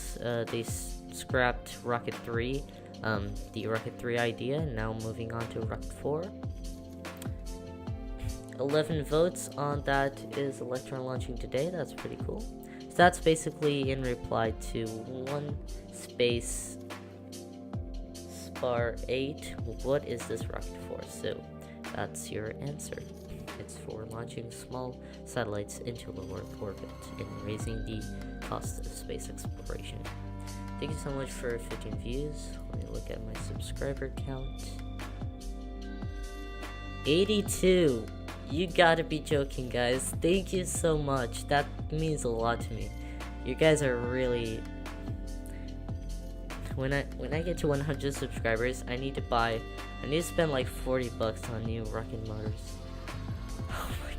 scrapped Rocket 3, the Rocket 3 idea, and now moving on to Rocket 4. 11 votes on that is Electron launching today. That's pretty cool. So that's basically in reply to one Space Spar 8. What is this rocket for? So that's your answer. It's for launching small satellites into low Earth orbit and raising the cost of space exploration. Thank you so much for 15 views. Let me look at my subscriber count. 82. You gotta be joking, guys. Thank you so much. That means a lot to me. You guys are really... When I get to 100 subscribers, I need to spend like $40 on new rocket motors. Oh my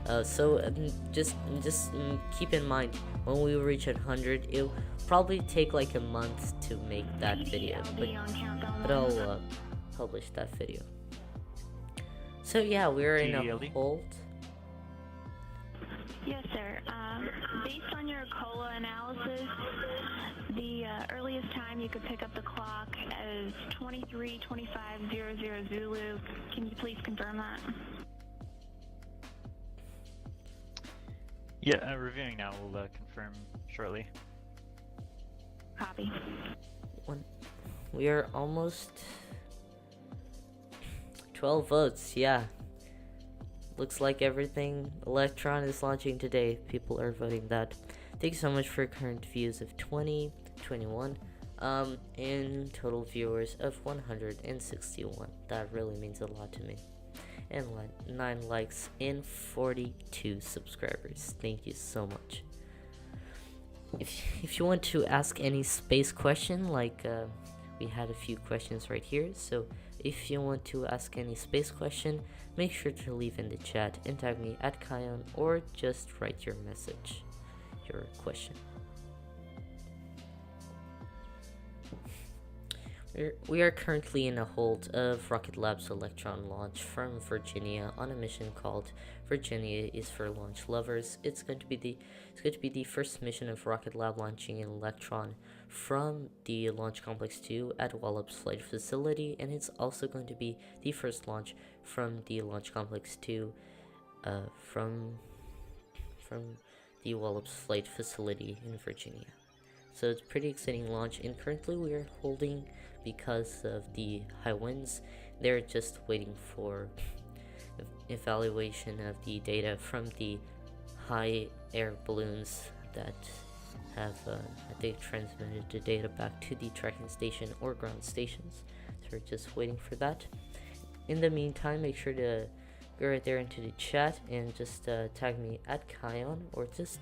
god. So just keep in mind, when we reach 100, it'll probably take like a month to make that video, but I'll publish that video. So yeah, we're in a hold. Yes, sir. Based on your COLA analysis, the earliest time you could pick up the clock is 23:25:00 Zulu. Can you please confirm that? Yeah, reviewing now. We'll confirm shortly. Copy. We are almost 12 votes, yeah. Looks like everything Electron is launching today. People are voting that. Thank you so much for current views of 20, 21, and total viewers of 161. That really means a lot to me. And 9 likes and 42 subscribers. Thank you so much. If you want to ask any space question, like we had a few questions right here, so if you want to ask any space question, make sure to leave in the chat and tag me at Kion, or just write your message, your question. We are currently in a hold of Rocket Lab's Electron launch from Virginia on a mission called Virginia is for Launch Lovers. It's going to be the first mission of Rocket Lab launching an Electron from the Launch Complex 2 at Wallops Flight Facility, and it's also going to be the first launch from the Launch Complex 2 from the Wallops Flight Facility in Virginia. So it's a pretty exciting launch, and currently we are holding because of the high winds. They're just waiting for evaluation of the data from the high air balloons that have, I think, transmitted the data back to the tracking station or ground stations. So we're just waiting for that. In the meantime, make sure to go right there into the chat and just tag me at Kion, or just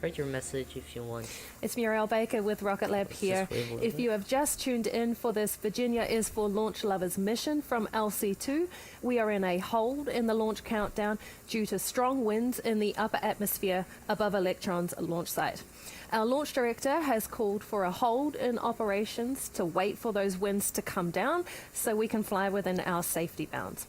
write your message if you want. It's Muriel Baker with Rocket Lab here. If you have just tuned in for this Virginia is for Launch Lovers mission from LC-2, we are in a hold in the launch countdown due to strong winds in the upper atmosphere above Electron's launch site. Our launch director has called for a hold in operations to wait for those winds to come down so we can fly within our safety bounds.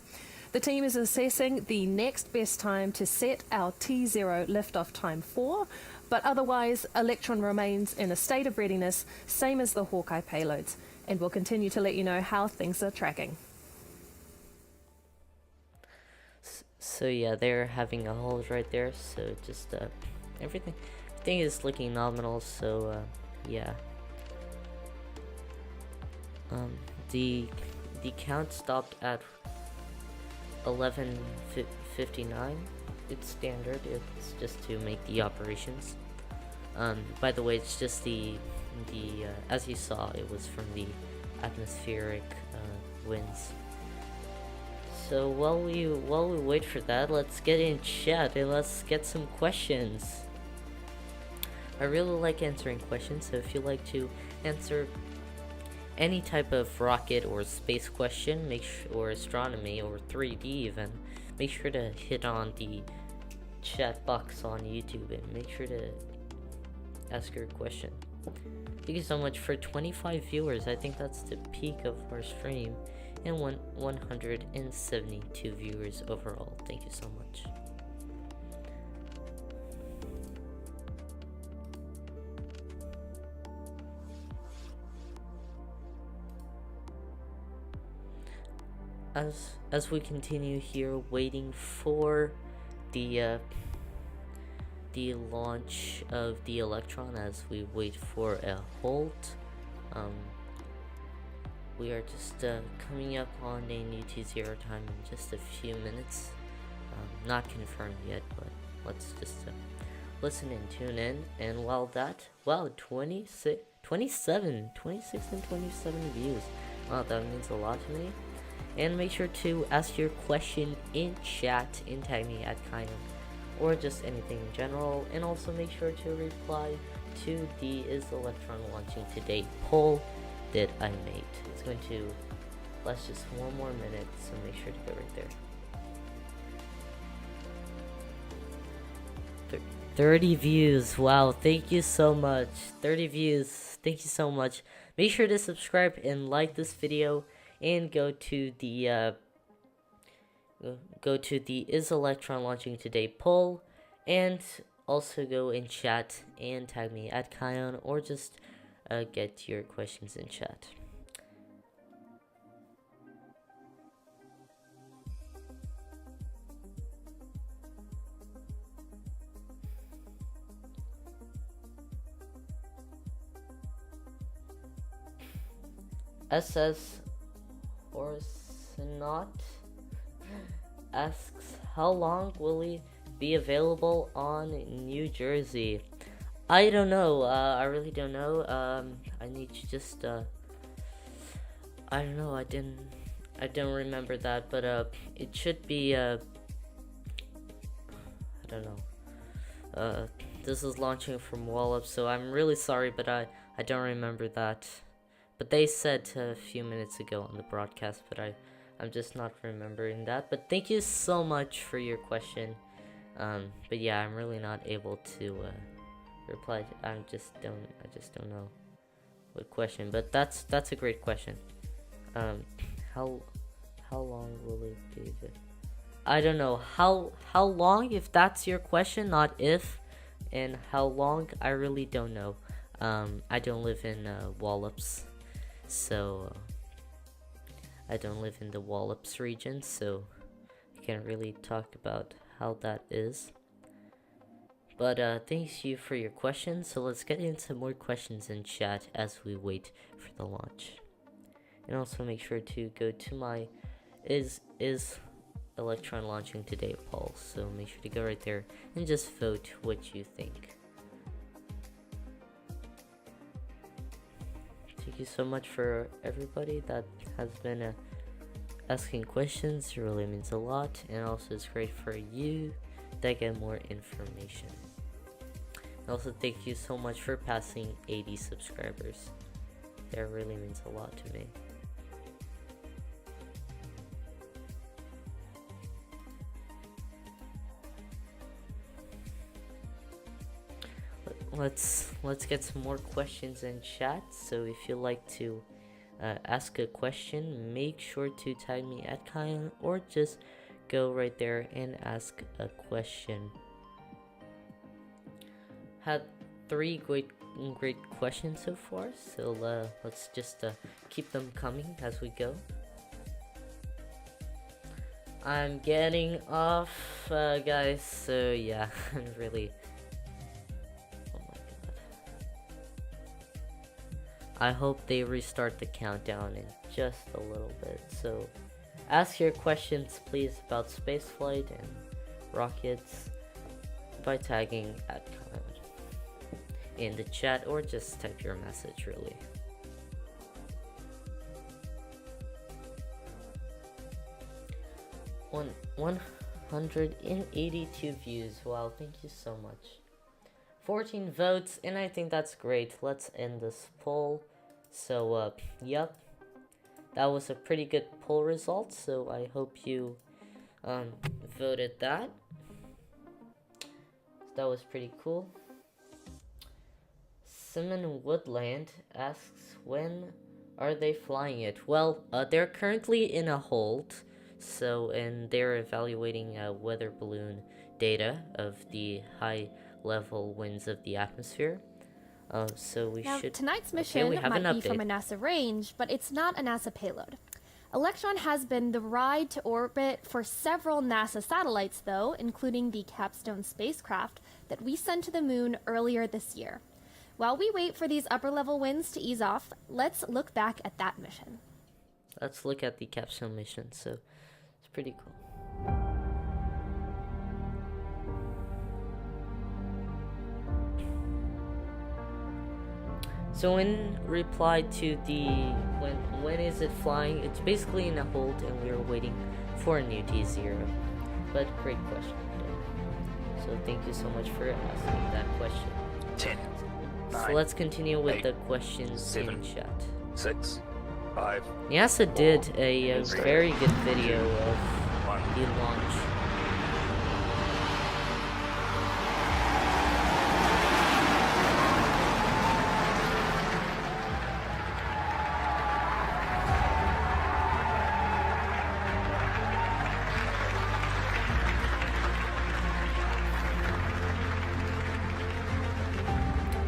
The team is assessing the next best time to set our T0 liftoff time for, but otherwise, Electron remains in a state of readiness, same as the Hawkeye payloads, and we'll continue to let you know how things are tracking. So yeah, they're having a hold right there, so just everything is looking nominal, so yeah. The count stopped at 11:59. It's standard. It's just to make the operations. By the way, it's just the as you saw, it was from the atmospheric winds. So while we wait for that, let's get in chat and let's get some questions. I really like answering questions, so if you like to answer any type of rocket or space question, or astronomy or 3D even, make sure to hit on the chat box on YouTube and make sure to ask your question. Thank you so much for 25 viewers. I think that's the peak of our stream, and 172 viewers overall. Thank you so much. As we continue here waiting for the launch of the Electron, as we wait for a hold, we are just coming up on a new T0 time in just a few minutes. Not confirmed yet, but let's just listen and tune in. And while that, wow, 26 and 27 views. Wow, that means a lot to me. And make sure to ask your question in chat and tag me at Kion, or just anything in general. And also make sure to reply to the Is Electron Launching Today poll that I made. It's going to last just one more minute, so make sure to go right there. 30 views. Wow, thank you so much. 30 views. Thank you so much. Make sure to subscribe and like this video, and go to the Is Electron Launching Today poll, and also go in chat and tag me at Kion, or just get your questions in chat. SS Orsenot asks, how long will it be available on New Jersey? I don't know. I really don't know. I need to just I don't know. I don't remember that, but it should be I don't know. This is launching from Wallops, so I'm really sorry, but I don't remember that. But they said a few minutes ago on the broadcast, but I'm just not remembering that. But thank you so much for your question. But yeah, I'm really not able to reply. I just don't know what question. But that's a great question. How long will it be? I don't know how long. If that's your question, not if, and how long, I really don't know. I don't live in Wallops. So I don't live in the Wallops region, so I can't really talk about how that is. But thank you for your questions. So let's get into more questions in chat as we wait for the launch. And also make sure to go to my is Electron launching today poll. So make sure to go right there and just vote what you think. Thank you so much for everybody that has been asking questions. It really means a lot, and also it's great for you that get more information. And also thank you so much for passing 80 subscribers. That really means a lot to me. Let's get some more questions in chat. So if you like to ask a question, make sure to tag me at Kion, or just go right there and ask a question. Had 3 great questions so far, so let's just keep them coming as we go. I'm getting off, guys, so yeah, I'm really... I hope they restart the countdown in just a little bit. So ask your questions please about spaceflight and rockets by tagging at in the chat, or just type your message really. One 182 views. Wow, thank you so much. 14 votes, and I think that's great. Let's end this poll. So, yep, that was a pretty good poll result, so I hope you voted that. That was pretty cool. Simon Woodland asks, when are they flying it? Well, they're currently in a hold, and they're evaluating weather balloon data of the high level winds of the atmosphere. So tonight's mission might be from a NASA range, but it's not a NASA payload. Electron has been the ride to orbit for several NASA satellites, though, including the Capstone spacecraft that we sent to the moon earlier this year. While we wait for these upper level winds to ease off, let's look back at that mission. Let's look at the Capstone mission, so it's pretty cool. So in reply to the when is it flying, it's basically in a hold and we're waiting for a new D0. But great question. So thank you so much for asking that question. 10, 9, so let's continue with 8, the questions 7, in chat. 6, 5. NASA did a very good video of the launch.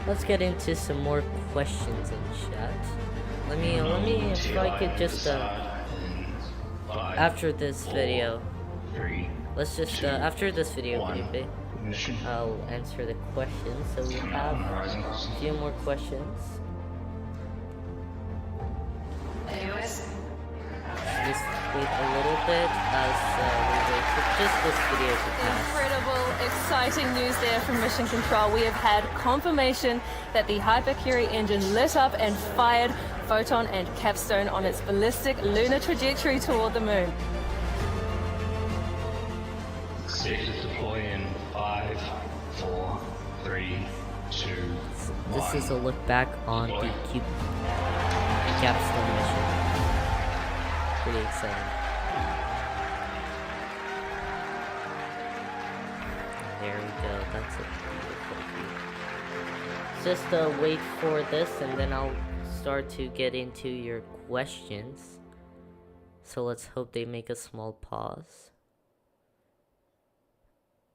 Let's get into some more questions in chat. Let me if I could just after this video, let's just after this video, I'll answer the questions. So we have a few more questions. wait a little bit as we wait for just this video to pass. Incredible, exciting news there from Mission Control. We have had confirmation that the Hypercurie engine lit up and fired Photon and Capstone on its ballistic lunar trajectory toward the moon. Status deploy in 5, 4, 3, 2, 1. This is a look back on the Capstone mission. Pretty exciting. There we go. That's a beautiful view. Just wait for this, and then I'll start to get into your questions. So let's hope they make a small pause.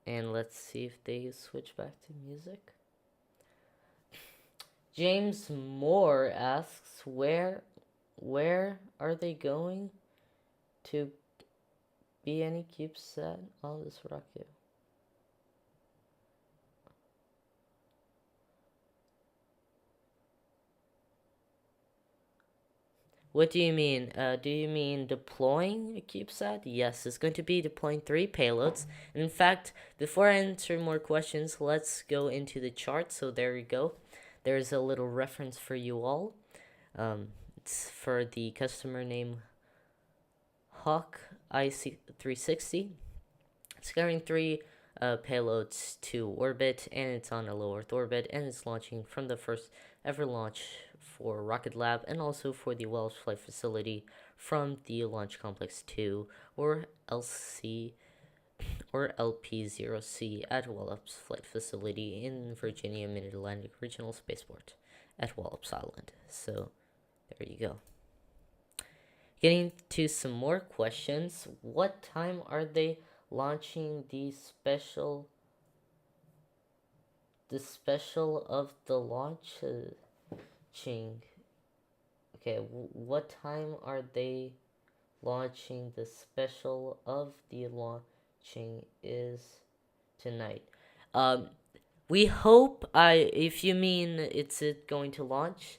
And let's see if they switch back to music. James Moore asks, where are they going to be any CubeSat on this rocket? What do you mean? Do you mean deploying a CubeSat? Yes, it's going to be deploying 3 payloads. In fact, before I answer more questions, let's go into the chart. So there we go. There's a little reference for you all. It's for the customer name Hawk IC360. It's carrying 3 payloads to orbit, and it's on a low Earth orbit, and it's launching from the first ever launch for Rocket Lab and also for the Wallops flight facility from the Launch Complex 2 or LC or LP0C at Wallops flight facility in Virginia Mid-Atlantic Regional Spaceport at Wallops Island. So there you go. Getting to some more questions. What time are they launching the special of the launching? Okay, what time are they launching? The special of the launching is tonight. We hope, if you mean it's going to launch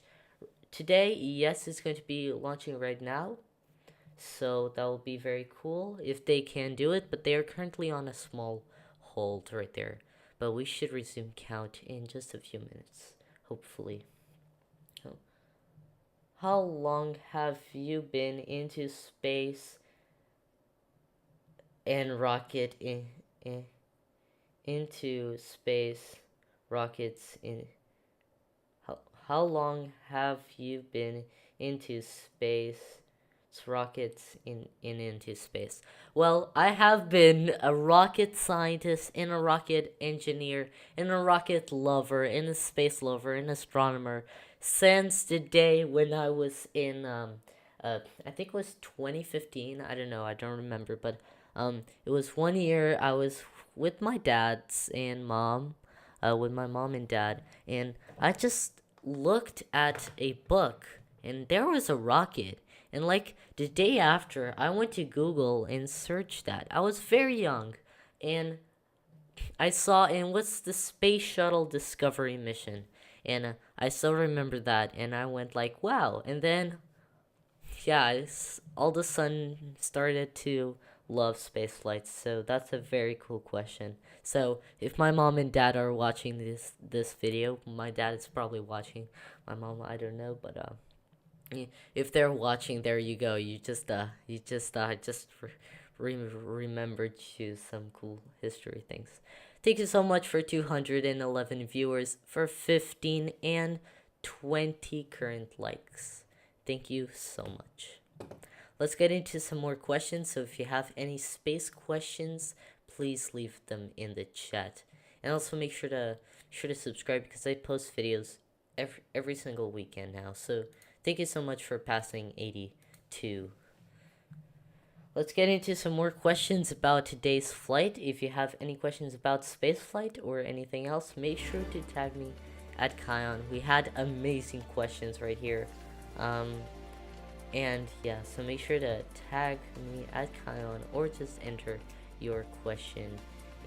today, yes, it's going to be launching right now. So that will be very cool if they can do it, but they are currently on a small hold right there. But we should resume count in just a few minutes, hopefully. How long have you been into space and rocket into space rockets in how long have you been into space rockets into space? Well, I have been a rocket scientist and a rocket engineer and a rocket lover and a space lover and astronomer since the day when I was in I think it was 2015. I don't know, I don't remember, but it was one year I was with my dads and mom, with my mom and dad, and I just looked at a book and there was a rocket. And like the day after, I went to Google and searched that. I was very young, and I saw, and what's the Space Shuttle Discovery mission? And I still remember that, and I went like, wow. And then, yeah, all of a sudden started to love space flights. So that's a very cool question. So if my mom and dad are watching this video, my dad is probably watching. My mom, I don't know, but if they're watching, there you go. You just remembered you some cool history things. Thank you so much for 211 viewers, for 15 and 20 current likes. Thank you so much. Let's get into some more questions. So if you have any space questions, please leave them in the chat. And also make sure to subscribe, because I post videos every single weekend now. So thank you so much for passing 82. Let's get into some more questions about today's flight. If you have any questions about space flight or anything else, make sure to tag me at Kion. We had amazing questions right here. And yeah, so make sure to tag me at Kion or just enter your question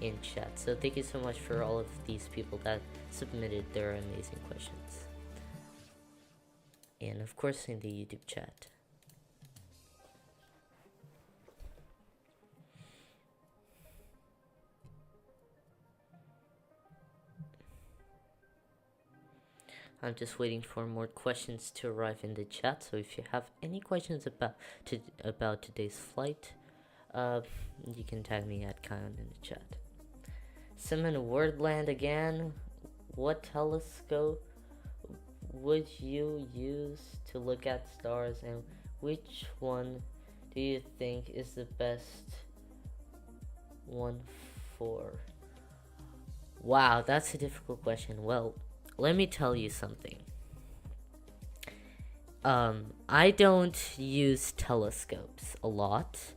in chat. So thank you so much for all of these people that submitted their amazing questions. And of course in the YouTube chat. I'm just waiting for more questions to arrive in the chat. So if you have any questions about today's flight, you can tag me at Kion in the chat. Simon Wordland again. What telescope would you use to look at stars, and which one do you think is the best one for? Wow, that's a difficult question. Well, let me tell you something. I don't use telescopes a lot.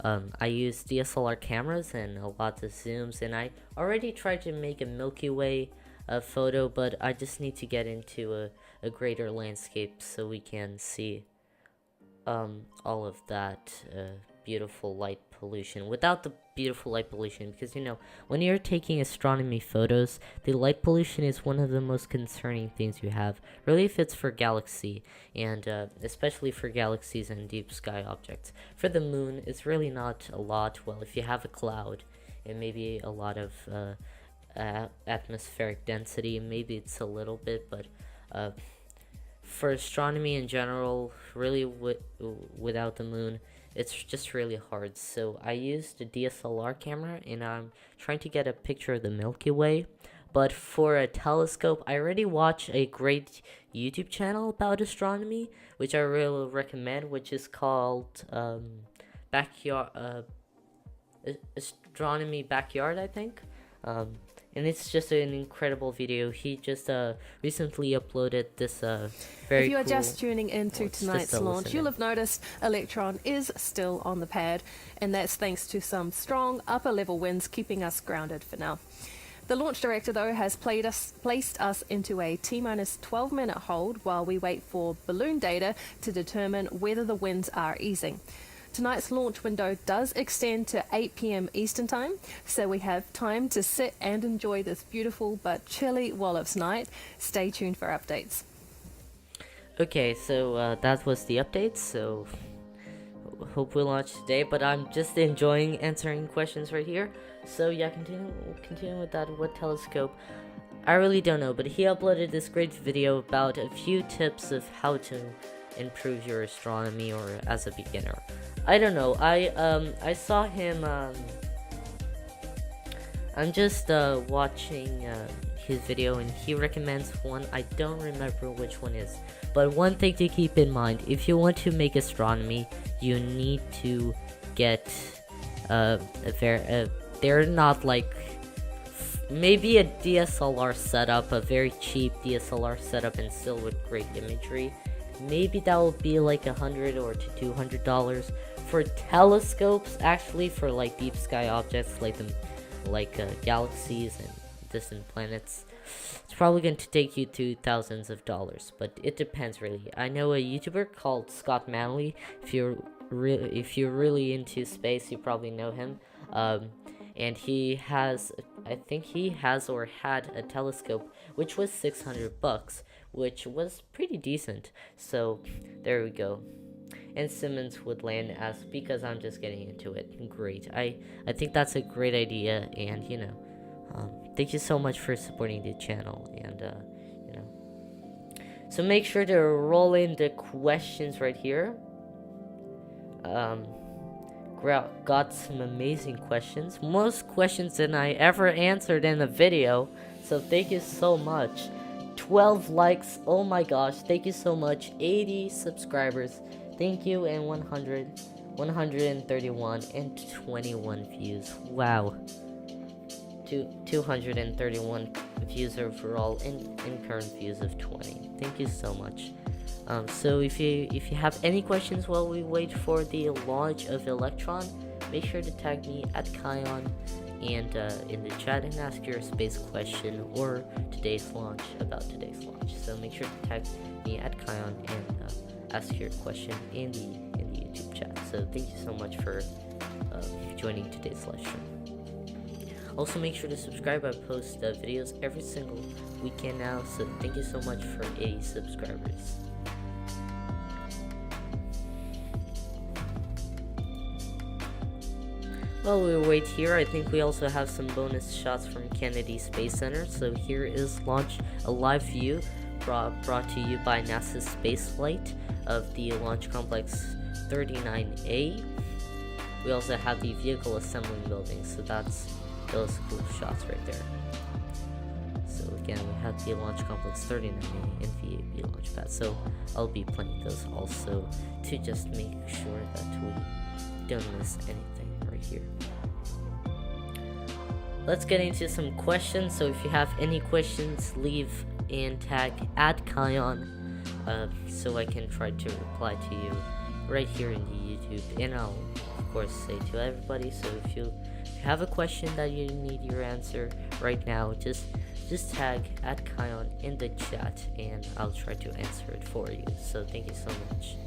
I use DSLR cameras and a lot of zooms, and I already tried to make a Milky Way photo, but I just need to get into a greater landscape so we can see all of that beautiful light pollution without the beautiful light pollution, because when you're taking astronomy photos, the light pollution is one of the most concerning things you have, really, if it's for galaxy, and especially for galaxies and deep sky objects. For the moon, it's really not a lot. Well, if you have a cloud and maybe a lot of atmospheric density, maybe it's a little bit, but for astronomy in general, really without the moon, it's just really hard. So I used a DSLR camera, and I'm trying to get a picture of the Milky Way. But for a telescope, I already watched a great YouTube channel about astronomy, which I really recommend, which is called Astronomy Backyard, I think. And it's just an incredible video. He just recently uploaded this very If you are cool... just tuning into tonight's launch, you'll have noticed Electron is still on the pad, and that's thanks to some strong upper-level winds keeping us grounded for now. The launch director, though, has placed us into a T-minus 12-minute hold while we wait for balloon data to determine whether the winds are easing. Tonight's launch window does extend to 8 p.m. Eastern Time, so we have time to sit and enjoy this beautiful but chilly Wallops night. Stay tuned for updates. Okay, so that was the update, so hope we launch today, but I'm just enjoying answering questions right here. So yeah, continue with that. What telescope? I really don't know, but he uploaded this great video about a few tips of how to improve your astronomy or as a beginner. I don't know. I saw him. I'm just watching his video, and he recommends one. I don't remember which one is, but one thing to keep in mind: if you want to make astronomy, you need to get they're not like maybe a DSLR setup, a very cheap DSLR setup, and still with great imagery. Maybe that will be like $100 or to $200. For telescopes, actually, for like deep sky objects like galaxies and distant planets, it's probably going to take you to thousands of dollars. But it depends, really. I know a YouTuber called Scott Manley. If you're really into space, you probably know him. And he has, I think he has or had a telescope which was $600, which was pretty decent. So there we go. And Simmons Woodland asks, because I'm just getting into it. Great. I think that's a great idea, and thank you so much for supporting the channel, and so make sure to roll in the questions right here. Got some amazing questions, most questions than I ever answered in a video, so thank you so much. 12 likes, oh my gosh, thank you so much. 80 subscribers, thank you, and 131 and 21 views. Wow. 231 views overall and current views of 20. Thank you so much. So if you have any questions while we wait for the launch of Electron, make sure to tag me at Kion and in the chat and ask your space question or today's launch about today's launch. So make sure to tag me at Kion and ask your question in the YouTube chat. So thank you so much for joining today's live stream. Also make sure to subscribe. I post videos every single weekend now, so thank you so much for 80 subscribers. While we wait here, I think we also have some bonus shots from Kennedy Space Center. So here is a live view brought to you by NASA's space flight of the Launch Complex 39A. We also have the vehicle assembling building, so that's those cool shots right there. So again, we have the Launch Complex 39A and VAB Launchpad, so I'll be playing those also to just make sure that we don't miss anything right here. Let's get into some questions. So if you have any questions, leave and tag @Kion so I can try to reply to you right here in the YouTube, and I'll of course say to everybody. So if you have a question that you need your answer right now, just tag @Kion in the chat and I'll try to answer it for you. So thank you so much.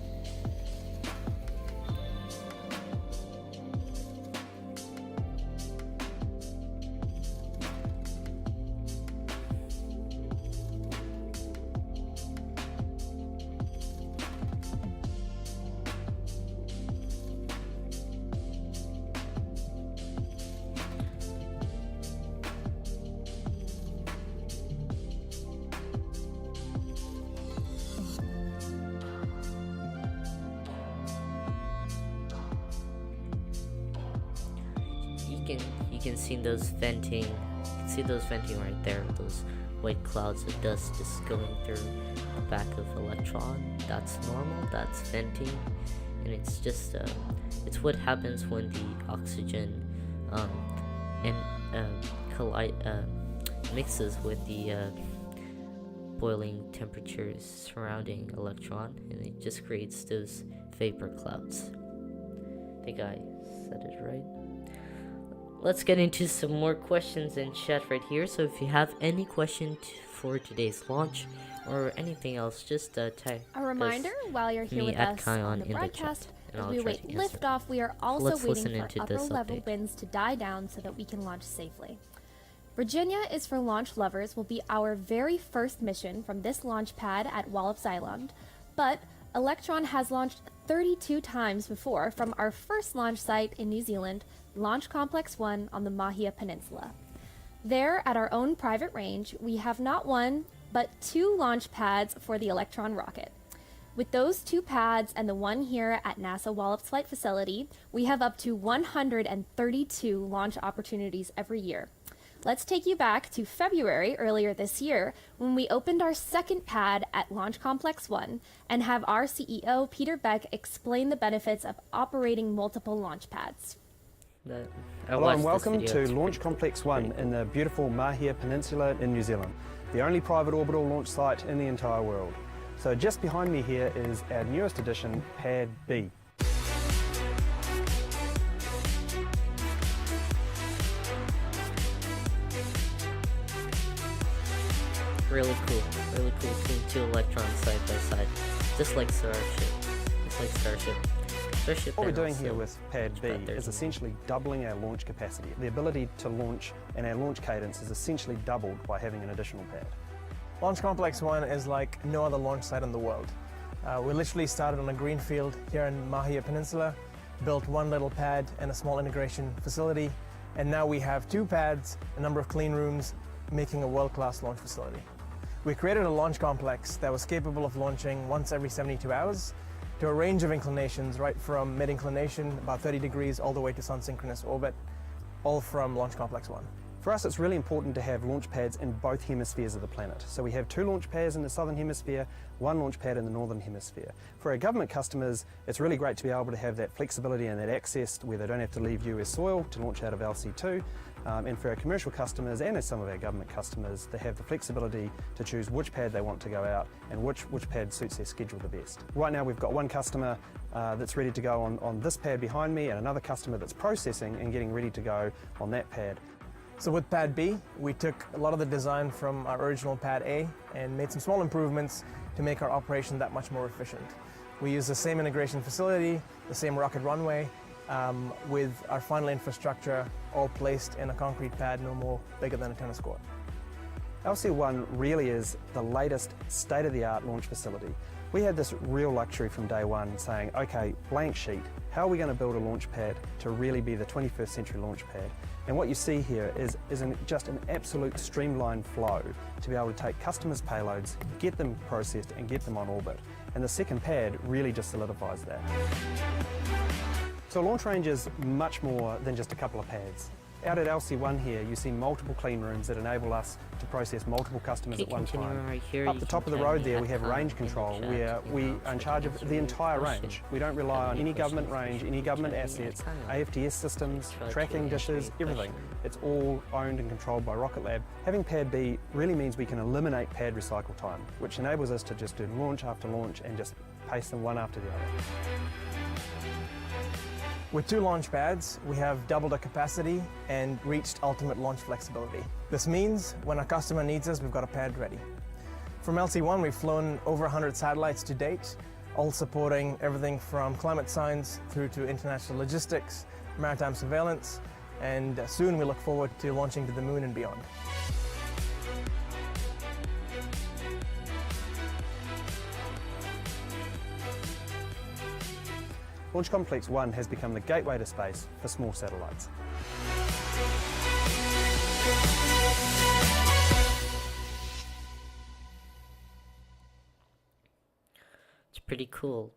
You can see those venting. You can see those venting right there. Those white clouds of dust just going through the back of Electron. That's normal. That's venting, and it's just it's what happens when the oxygen mixes with the boiling temperatures surrounding Electron, and it just creates those vapor clouds. I think I said it right. Let's get into some more questions in chat right here. So if you have any question for today's launch or anything else, just tag a reminder while you're here with us on the broadcast. As we wait liftoff, we are also waiting for upper level winds to die down so that we can launch safely. Virginia is for Launch Lovers will be our very first mission from this launch pad at Wallops Island, but Electron has launched 32 times before from our first launch site in New Zealand, Launch Complex 1 on the Mahia Peninsula. There, at our own private range, we have not one, but 2 launch pads for the Electron rocket. With those 2 pads and the one here at NASA Wallops Flight Facility, we have up to 132 launch opportunities every year. Let's take you back to February earlier this year when we opened our second pad at Launch Complex 1 and have our CEO, Peter Beck, explain the benefits of operating multiple launch pads. Hello and welcome to Launch Complex 1 in the beautiful Mahia Peninsula in New Zealand, the only private orbital launch site in the entire world. So just behind me here is our newest addition, Pad B. Really cool seeing 2 Electrons side by side, just like Starship. What we're doing here with Pad B is essentially doubling our launch capacity. The ability to launch and our launch cadence is essentially doubled by having an additional pad. Launch Complex 1 is like no other launch site in the world. We literally started on a greenfield here in Mahia Peninsula, built 1 little pad and a small integration facility, and now we have 2 pads, a number of clean rooms, making a world-class launch facility. We created a launch complex that was capable of launching once every 72 hours to a range of inclinations, right from mid-inclination, about 30 degrees, all the way to sun-synchronous orbit, all from Launch Complex 1. For us, it's really important to have launch pads in both hemispheres of the planet. So we have 2 launch pads in the southern hemisphere, 1 launch pad in the northern hemisphere. For our government customers, it's really great to be able to have that flexibility and that access where they don't have to leave US soil to launch out of LC-2. And for our commercial customers and some of our government customers, they have the flexibility to choose which pad they want to go out and which pad suits their schedule the best. Right now we've got 1 customer that's ready to go on this pad behind me and another customer that's processing and getting ready to go on that pad. So with Pad B, we took a lot of the design from our original Pad A and made some small improvements to make our operation that much more efficient. We use the same integration facility, the same rocket runway, with our final infrastructure all placed in a concrete pad no more bigger than a tennis court. LC-1 really is the latest state-of-the-art launch facility. We had this real luxury from day one saying, okay, blank sheet, how are we going to build a launch pad to really be the 21st century launch pad? And what you see here is just an absolute streamlined flow to be able to take customers' payloads, get them processed and get them on orbit. And the second pad really just solidifies that. So a launch range is much more than just a couple of pads. Out at LC-1 here, you see multiple clean rooms that enable us to process multiple customers at one time. Right here, Up the top of the road there, we have range control, where we are in charge of the entire range. We don't rely on any government range, any government assets, AFTS systems, tracking dishes, everything. It's all owned and controlled by Rocket Lab. Having Pad B really means we can eliminate pad recycle time, which enables us to just do launch after launch and just pace them one after the other. With 2 launch pads, we have doubled the capacity and reached ultimate launch flexibility. This means when a customer needs us, we've got a pad ready. From LC-1, we've flown over 100 satellites to date, all supporting everything from climate science through to international logistics, maritime surveillance, and soon we look forward to launching to the moon and beyond. Launch Complex 1 has become the gateway to space for small satellites. It's pretty cool.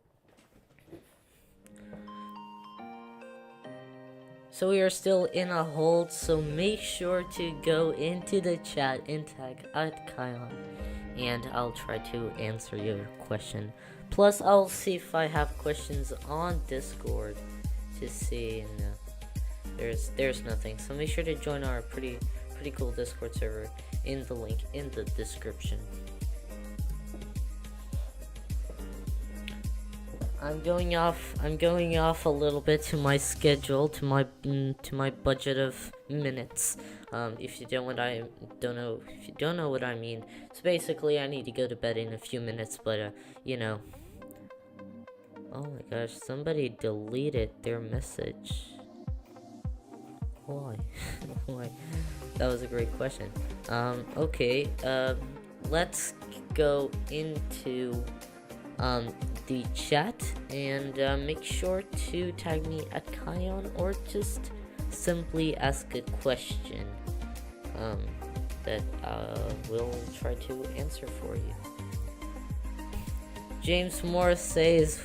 So we are still in a hold, so make sure to go into the chat and tag @Kion, and I'll try to answer your question. Plus, I'll see if I have questions on Discord to see, and there's nothing. So make sure to join our pretty cool Discord server in the link in the description. I'm going off a little bit to my schedule, to my budget of minutes. If you don't know what I mean. So basically, I need to go to bed in a few minutes, but you know. Oh my gosh, somebody deleted their message. Why? Why? That was a great question. Okay, let's go into the chat and make sure to tag me @Kion or just simply ask a question that we'll try to answer for you. James Moore says,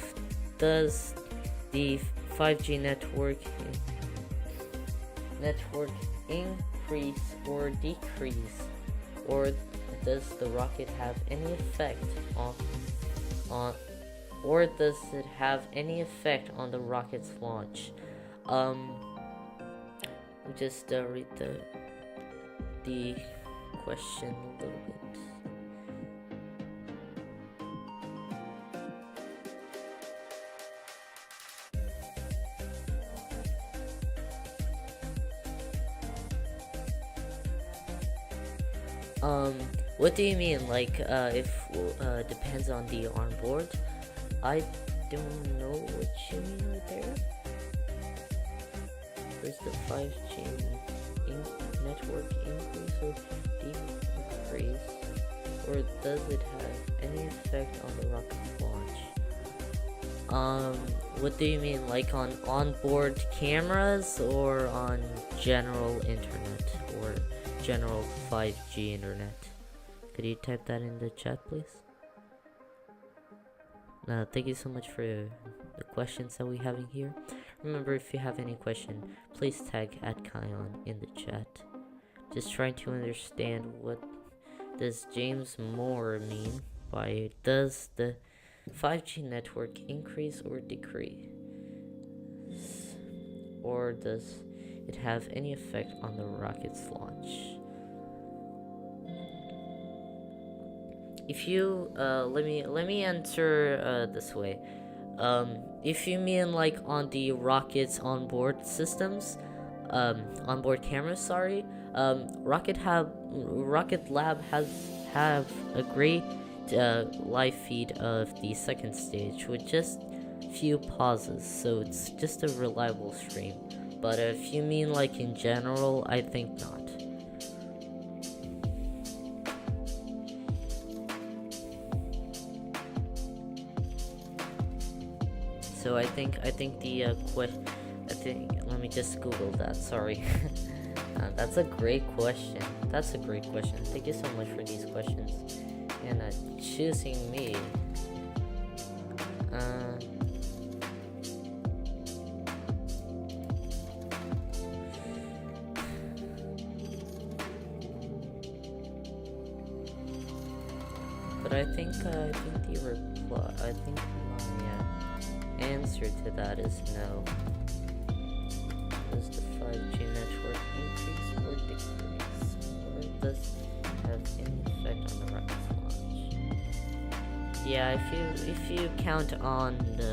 does the 5G network increase or decrease, or does the rocket have any effect on or does it have any effect on the rocket's launch? Let me just read the question a little bit. What do you mean? Like, if depends on the onboard? I don't know what you mean right there. Does the 5G network increase or decrease? Or does it have any effect on the rocket's launch? What do you mean? Like on onboard cameras or on general internet or general 5G internet? Could you type that in the chat, please? Thank you so much for the questions that we have in here. Remember, if you have any question, please tag @Kion in the chat. Just trying to understand what does James Moore mean by does the 5G network increase or decrease? Or does it have any effect on the rocket's launch? If you let me answer this way. If you mean like on the rocket's onboard systems, onboard cameras, sorry, Rocket Lab have a great live feed of the second stage with just few pauses, so it's just a reliable stream. But if you mean like in general, I think not. So I think the question. Let me just Google that. Sorry. That's a great question. That's a great question. Thank you so much for these questions and choosing me. But I think the reply. I think my answer to that is no. Does the 5G network increase or decrease, or does it have any effect on the rocket's launch? Yeah, if you count on the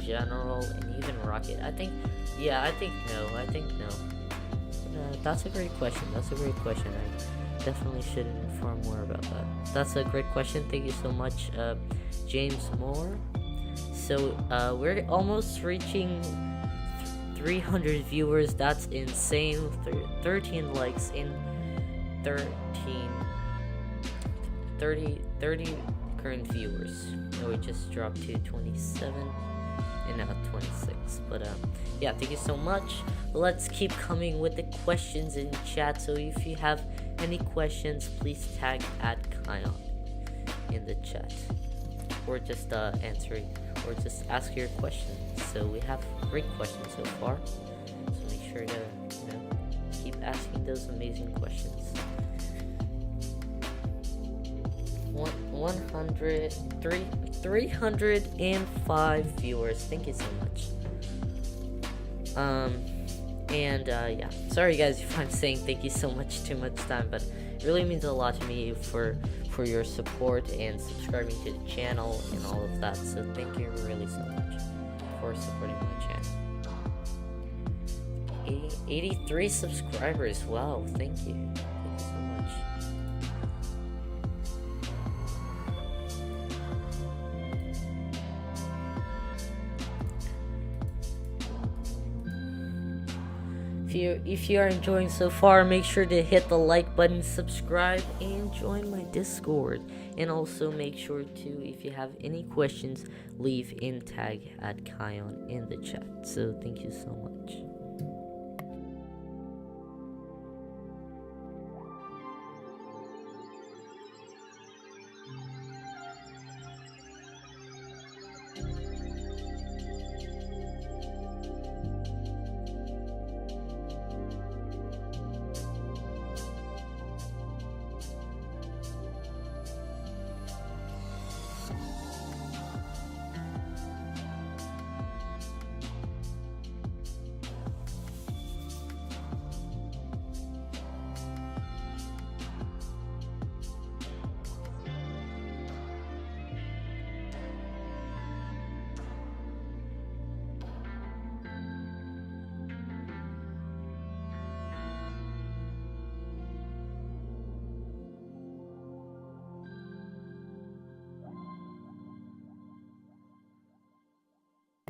general and even rocket, I think no. I think no. That's a great question. I definitely should inform more about that. That's a great question. Thank you so much, James Moore. So we're almost reaching 300 viewers. That's insane. 13 likes in 30 current viewers. And we just dropped to 27 and now 26. But yeah, thank you so much. Let's keep coming with the questions in chat. So if you have any questions, please tag @Kion in the chat, or just answering, or just ask your questions. So we have great questions so far, so make sure to keep asking those amazing questions. 305 viewers. Thank you so much. And yeah, sorry guys if I'm saying thank you so much too much time, but it really means a lot to me for your support and subscribing to the channel and all of that. So thank you really so much for supporting my channel. 83 subscribers. Wow, thank you. Thank you so much. If you are enjoying so far, make sure to hit the like button, subscribe, and join my Discord. And also make sure to, if you have any questions, leave in tag @Kion in the chat. So thank you so much.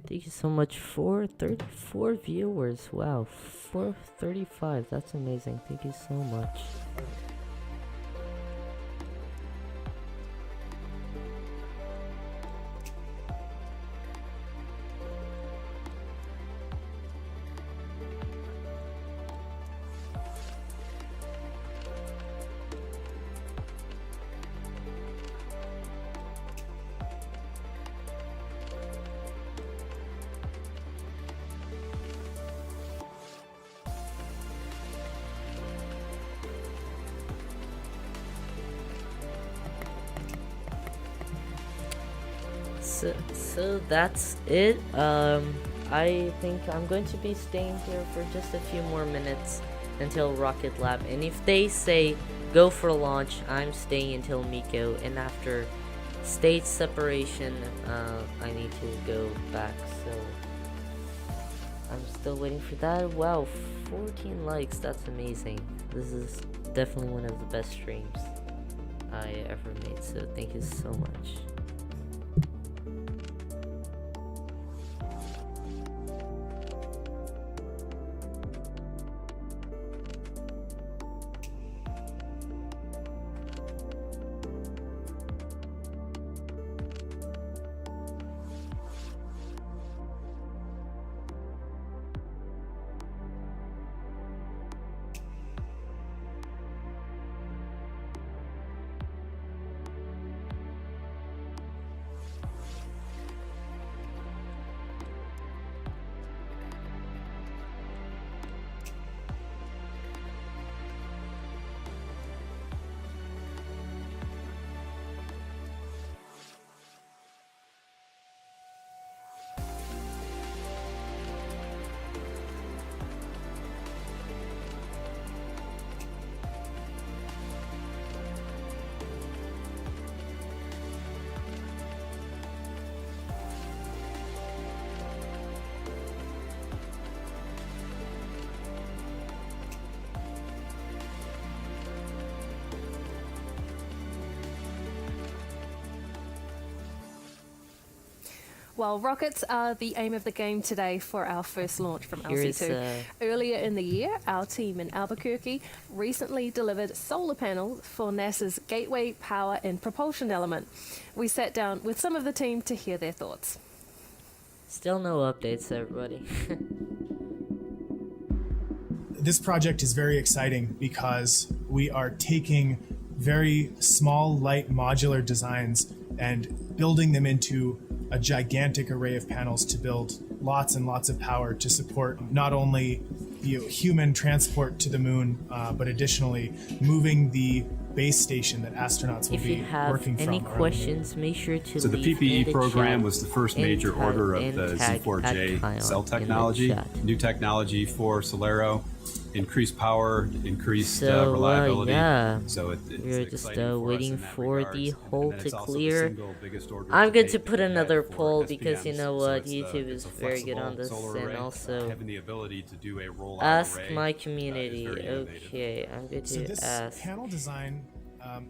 Thank you so much for 34 viewers. Wow, 435. That's amazing. Thank you so much. So that's it. I think I'm going to be staying here for just a few more minutes until Rocket Lab, and if they say go for launch, I'm staying until Miko, and after stage separation, I need to go back, so I'm still waiting for that. Wow, 14 likes, that's amazing. This is definitely one of the best streams I ever made, so thank you so much. While rockets are the aim of the game today for our first launch from LC-2. Earlier in the year, our team in Albuquerque recently delivered solar panels for NASA's Gateway Power and Propulsion Element. We sat down with some of the team to hear their thoughts. Still no updates, everybody. This project is very exciting because we are taking very small, light, modular designs and building them into a gigantic array of panels to build lots and lots of power to support not only human transport to the moon, but additionally moving the base station that astronauts will be working from. If you have any questions, make sure to So the leave PPE in the program chat was the first major order of the Z4J cell technology, new technology for Solero, increased power, increased reliability. So we're just waiting for the hole to clear. I'm going to put another poll because you know what, YouTube is very good on this, and also having the ability to do a rollout ask array, my community. Okay, I'm going So to this ask. panel design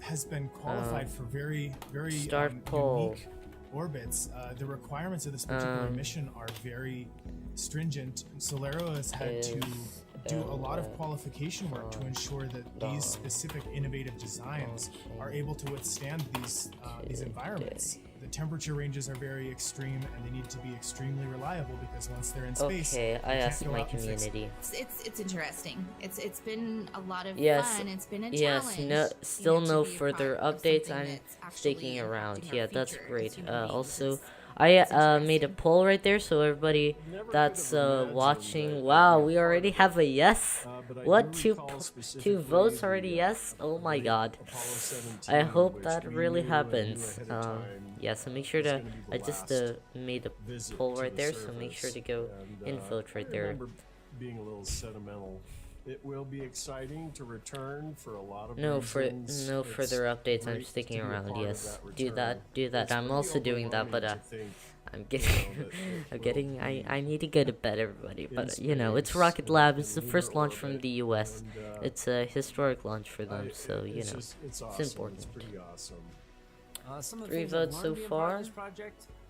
has been qualified for very Start poll. unique orbits. The requirements of this particular mission are very stringent. Solero has had to do a lot of qualification work to ensure that these specific innovative designs are able to withstand these environments. The temperature ranges are very extreme, and they need to be extremely reliable because once they're in space, Okay, I they asked can't go my out and fix it. community. It's interesting. It's been a lot of Yes, fun. It's been a yes, challenge. no, still to no be a further part of updates. something I'm that's actually sticking around. impacting our Yeah, that's future as great. human beings. Also, I made a poll right there, so everybody that's watching. Wow, we already have a yes. What, two votes already? Yes. Oh my God. I hope that really happens. Yeah, so make sure to. I just made a poll right there, so make sure to go and vote right there. Being a little sentimental. It will be exciting to return for a lot of No reasons. no further updates. I'm sticking around. Yes, do that. I'm also doing that, but I'm getting I need to go to bed, everybody. But you know, it's Rocket Lab. It's the first launch from the U.S. It's a historic launch for them, so you know, it's important. It's pretty awesome. 3 votes so far.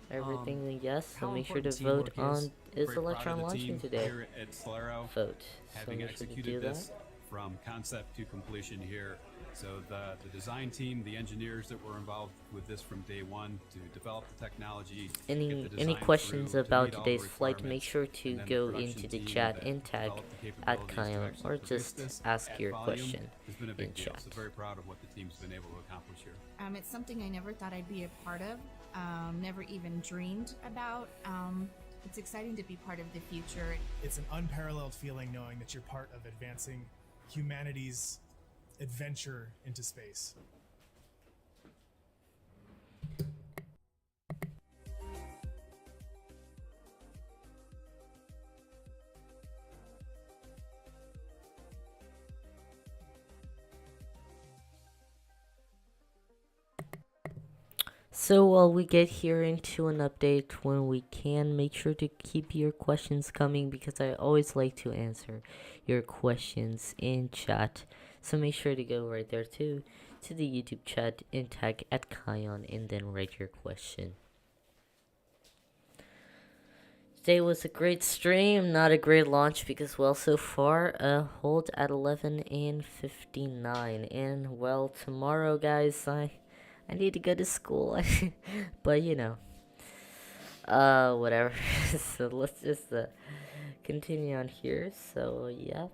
Everything yes, so make sure to vote on is Electron launching today. Here at Solero, vote. having So make sure to do executed that. this from concept to completion here. So the design team, the engineers that were involved with this from day one to develop the technology. Any questions about today's flight, make sure to go into the chat and tag at Kion, or just ask your question It's been a big in deal. chat. So very proud of what the team's been able to accomplish here. It's something I never thought I'd be a part of. Never even dreamed about. It's exciting to be part of the future. It's an unparalleled feeling knowing that you're part of advancing humanity's adventure into space. So while we get here into an update when we can, make sure to keep your questions coming because I always like to answer your questions in chat. So make sure to go right there to the YouTube chat and tag at Kion and then write your question. Today was a great stream, not a great launch because, well, so far, hold at 11:59, and well, tomorrow, guys, I need to go to school, but you know, whatever. So let's just continue on here. So yeah,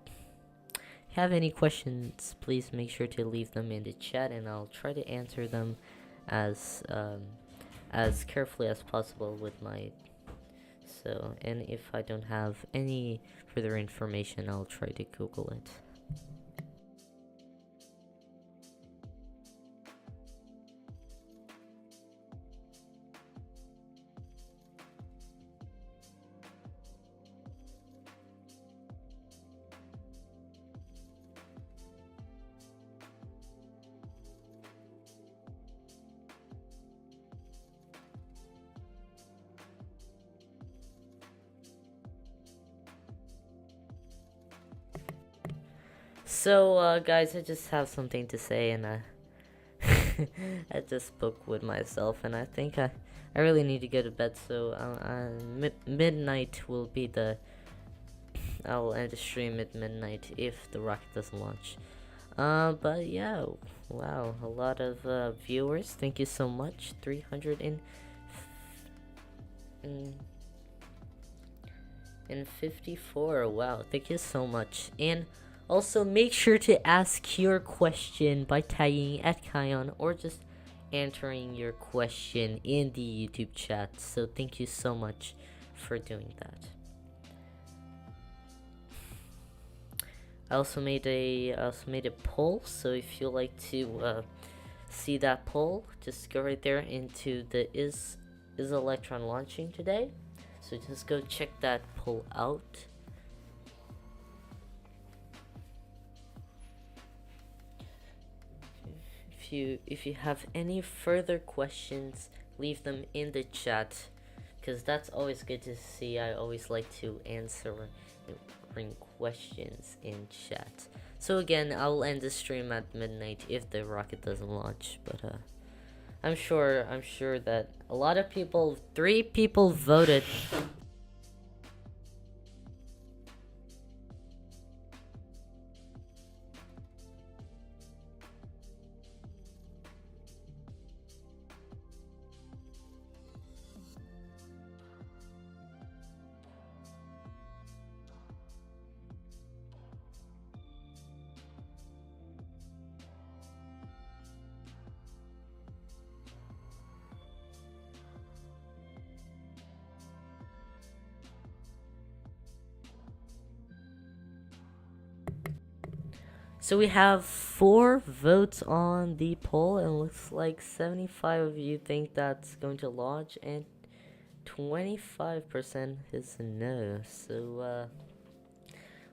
if you have any questions, please make sure to leave them in the chat, and I'll try to answer them as carefully as possible with my. So, and if I don't have any further information, I'll try to Google it. So, guys, I just have something to say, and I just spoke with myself, and I think I I really need to go to bed, so midnight will be the... I'll end the stream at midnight if the rocket doesn't launch. But yeah, wow, a lot of viewers. Thank you so much. 354. Wow, thank you so much. And also make sure to ask your question by tagging at Kion or just answering your question in the YouTube chat. So thank you so much for doing that. I also made a poll, so if you like to see that poll, just go right there into the is Electron launching today? So just go check that poll out. If you have any further questions, leave them in the chat, because that's always good to see. I always like to answer questions in chat. So again, I'll end the stream at midnight if the rocket doesn't launch, but I'm sure that a lot of people, 3 people voted. So we have 4 votes on the poll, and looks like 75 of you think that's going to launch, and 25% is no. So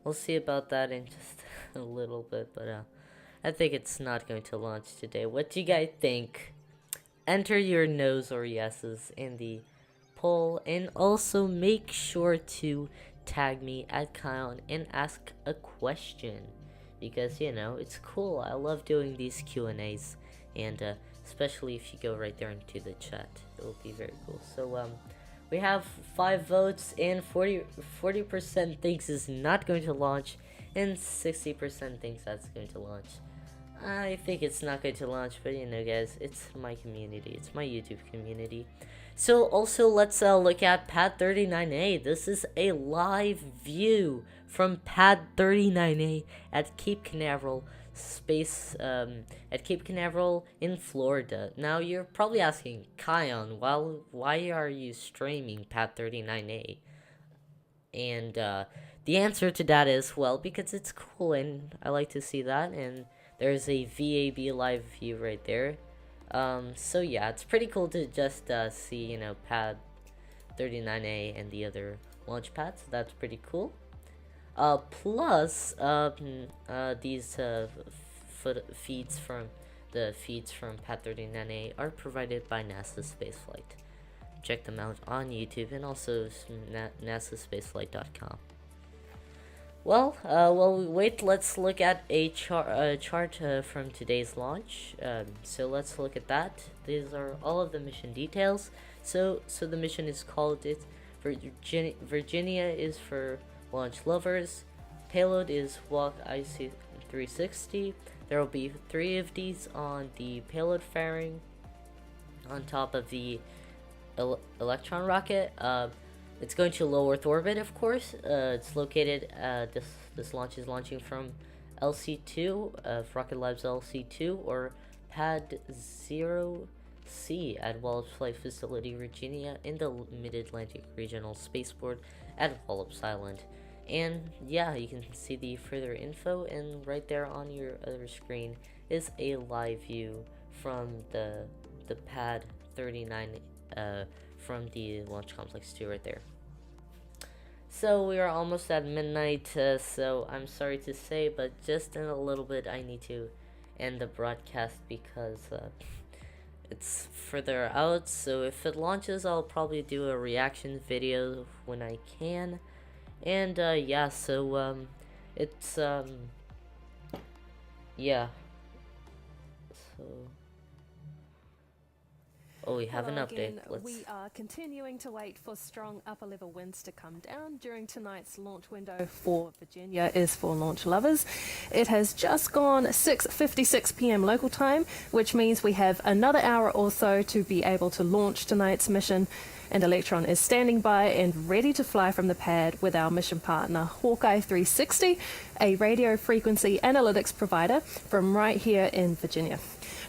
we'll see about that in just a little bit, but I think it's not going to launch today. What do you guys think? Enter your no's or yeses in the poll, and also make sure to tag me at Kion and ask a question, because you know it's cool. I love doing these Q&As, and especially if you go right there into the chat, it will be very cool. So we have 5 votes, and 40% thinks it's not going to launch, and 60% thinks that's going to launch. I think it's not going to launch, but you know guys, it's my community, it's my YouTube community. So also let's look at Pad 39A. This is a live view from Pad 39A at Cape Canaveral in Florida. Now you're probably asking, Kion, why are you streaming Pad 39A? And the answer to that is, well, because it's cool and I like to see that, and there's a VAB live view right there. So yeah, it's pretty cool to just see, you know, Pad 39A and the other launch pads. So that's pretty cool. Plus, these feeds from Pad 39A are provided by NASA Spaceflight. Check them out on YouTube and also nasaspaceflight.com. Well, while we wait, let's look at a chart from today's launch. So let's look at that. These are all of the mission details. So the mission is called Virginia is for launch lovers. Payload is Walk IC-360. There will be 3 of these on the payload fairing on top of the Electron rocket. It's going to low Earth orbit, of course. It's located, this launch is launching from LC-2, Rocket Lab's LC-2, or Pad 0C at Wallops Flight Facility, Virginia, in the Mid-Atlantic Regional Spaceport at Wallops Island. And yeah, you can see the further info, and right there on your other screen is a live view from the Pad 39 from the Launch Complex 2 right there. So we are almost at midnight, so I'm sorry to say, but just in a little bit I need to end the broadcast because it's further out. So if it launches, I'll probably do a reaction video when I can. And yeah, so it's yeah, so Oh, we have an Hello update. again. Let's. We are continuing to wait for strong upper level winds to come down during tonight's launch window for Virginia is for launch lovers. It has just gone 6:56 p.m. local time, which means we have another hour or so to be able to launch tonight's mission. And Electron is standing by and ready to fly from the pad with our mission partner Hawkeye 360, a radio frequency analytics provider from right here in Virginia.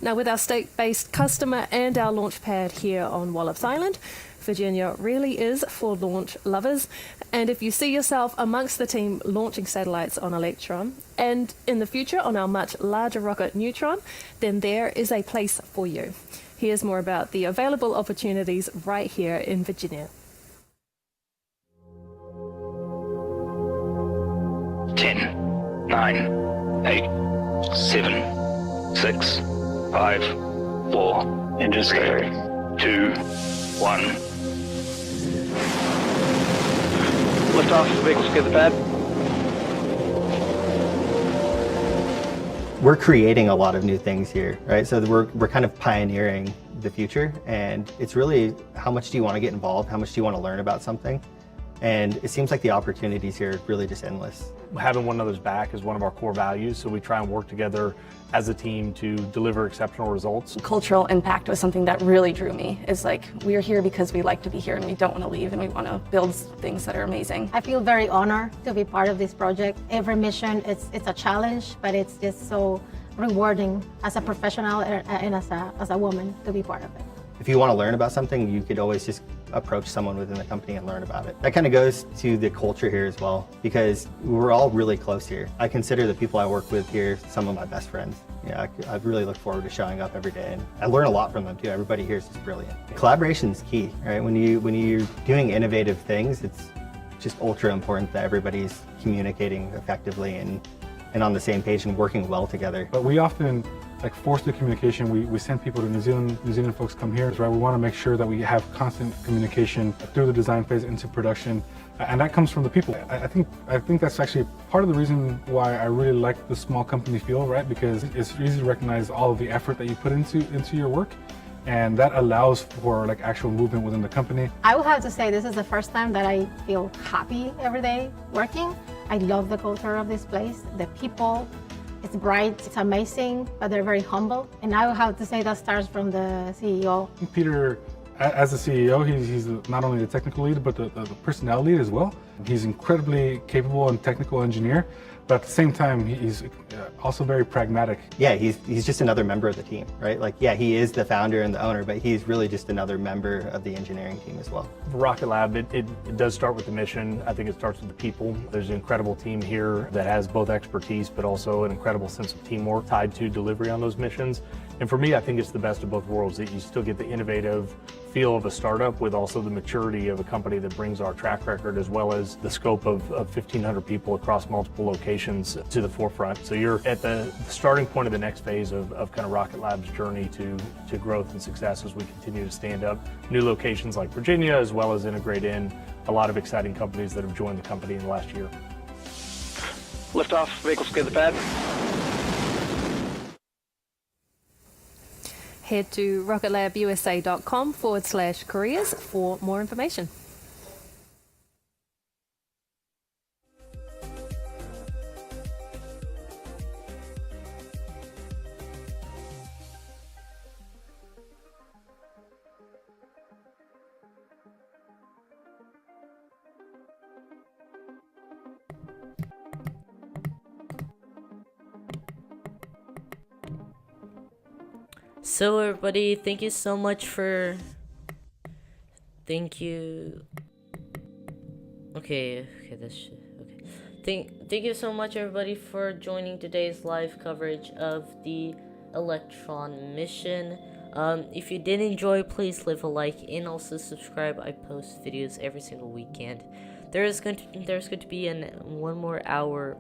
Now, with our state-based customer and our launch pad here on Wallops Island, Virginia really is for launch lovers. And if you see yourself amongst the team launching satellites on Electron and in the future on our much larger rocket Neutron, then there is a place for you. Here's more about the available opportunities right here in Virginia. 10, 9, 8, 7, 6, 5, 4, engines go, 2, 1. Lift off, vehicles get the pad. We're creating a lot of new things here, right? So we're kind of pioneering the future, and it's really how much do you want to get involved? How much do you want to learn about something? And it seems like the opportunities here are really just endless. Having one another's back is one of our core values, so we try and work together as a team to deliver exceptional results. Cultural impact was something that really drew me. It's like, we're here because we like to be here and we don't want to leave and we want to build things that are amazing. I feel very honored to be part of this project. Every mission, it's a challenge, but it's just so rewarding as a professional and as a woman to be part of it. If you want to learn about something, you could always just approach someone within the company and learn about it. That kind of goes to the culture here as well, because we're all really close here. I consider the people I work with here some of my best friends. Yeah, I really look forward to showing up every day, and I learn a lot from them too. Everybody here is just brilliant. Collaboration is key, right? When you're doing innovative things, it's just ultra important that everybody's communicating effectively and on the same page and working well together. But we often force the communication. We send people to New Zealand. New Zealand folks come here, right? We want to make sure that we have constant communication through the design phase into production, and that comes from the people. I think that's actually part of the reason why I really like the small company feel, right? Because it's easy to recognize all of the effort that you put into your work, and that allows for actual movement within the company. I would have to say this is the first time that I feel happy every day working. I love the culture of this place, the people. It's bright, it's amazing, but they're very humble. And I would have to say that starts from the CEO. Peter, as the CEO, he's not only the technical lead, but the personnel lead as well. He's incredibly capable and technical engineer, but at the same time, he's also very pragmatic. Yeah, he's just another member of the team, right? Yeah, he is the founder and the owner, but he's really just another member of the engineering team as well. For Rocket Lab, it does start with the mission. I think it starts with the people. There's an incredible team here that has both expertise, but also an incredible sense of teamwork tied to delivery on those missions. And for me, I think it's the best of both worlds, that you still get the innovative feel of a startup with also the maturity of a company that brings our track record, as well as the scope of 1,500 people across multiple locations to the forefront. So you're at the starting point of the next phase of kind of Rocket Lab's journey to growth and success as we continue to stand up new locations like Virginia, as well as integrate in a lot of exciting companies that have joined the company in the last year. Lift off, vehicles get the pad. Head to rocketlabusa.com/careers for more information. So everybody, thank you so much for... Thank you... Okay, that's... Okay. Thank you so much everybody for joining today's live coverage of the Electron mission. If you did enjoy, please leave a like and also subscribe. I post videos every single weekend. There's going to be one more hour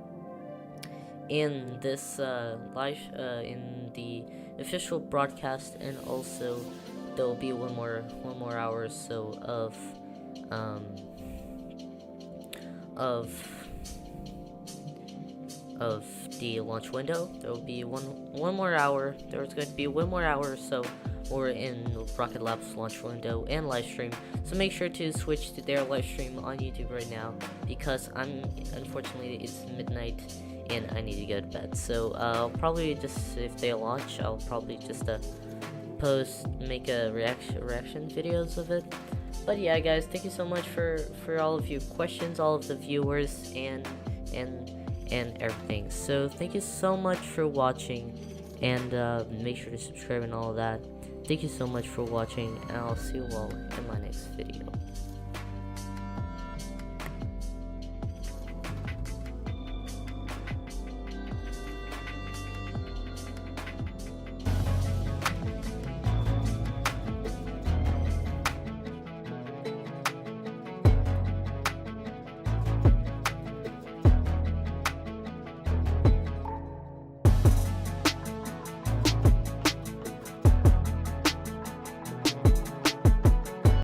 in this live in the official broadcast, and also there will be one more hour or so of the launch window. There will be one more hour. There's going to be one more hour or so or in Rocket Lab's launch window and live stream. So make sure to switch to their live stream on YouTube right now, because unfortunately it's midnight and I need to go to bed. So I'll probably just, if they launch, I'll probably just make a reaction videos of it. But yeah, guys, thank you so much for all of your questions, all of the viewers, and everything. So thank you so much for watching, and make sure to subscribe and all of that. Thank you so much for watching, and I'll see you all in my next video.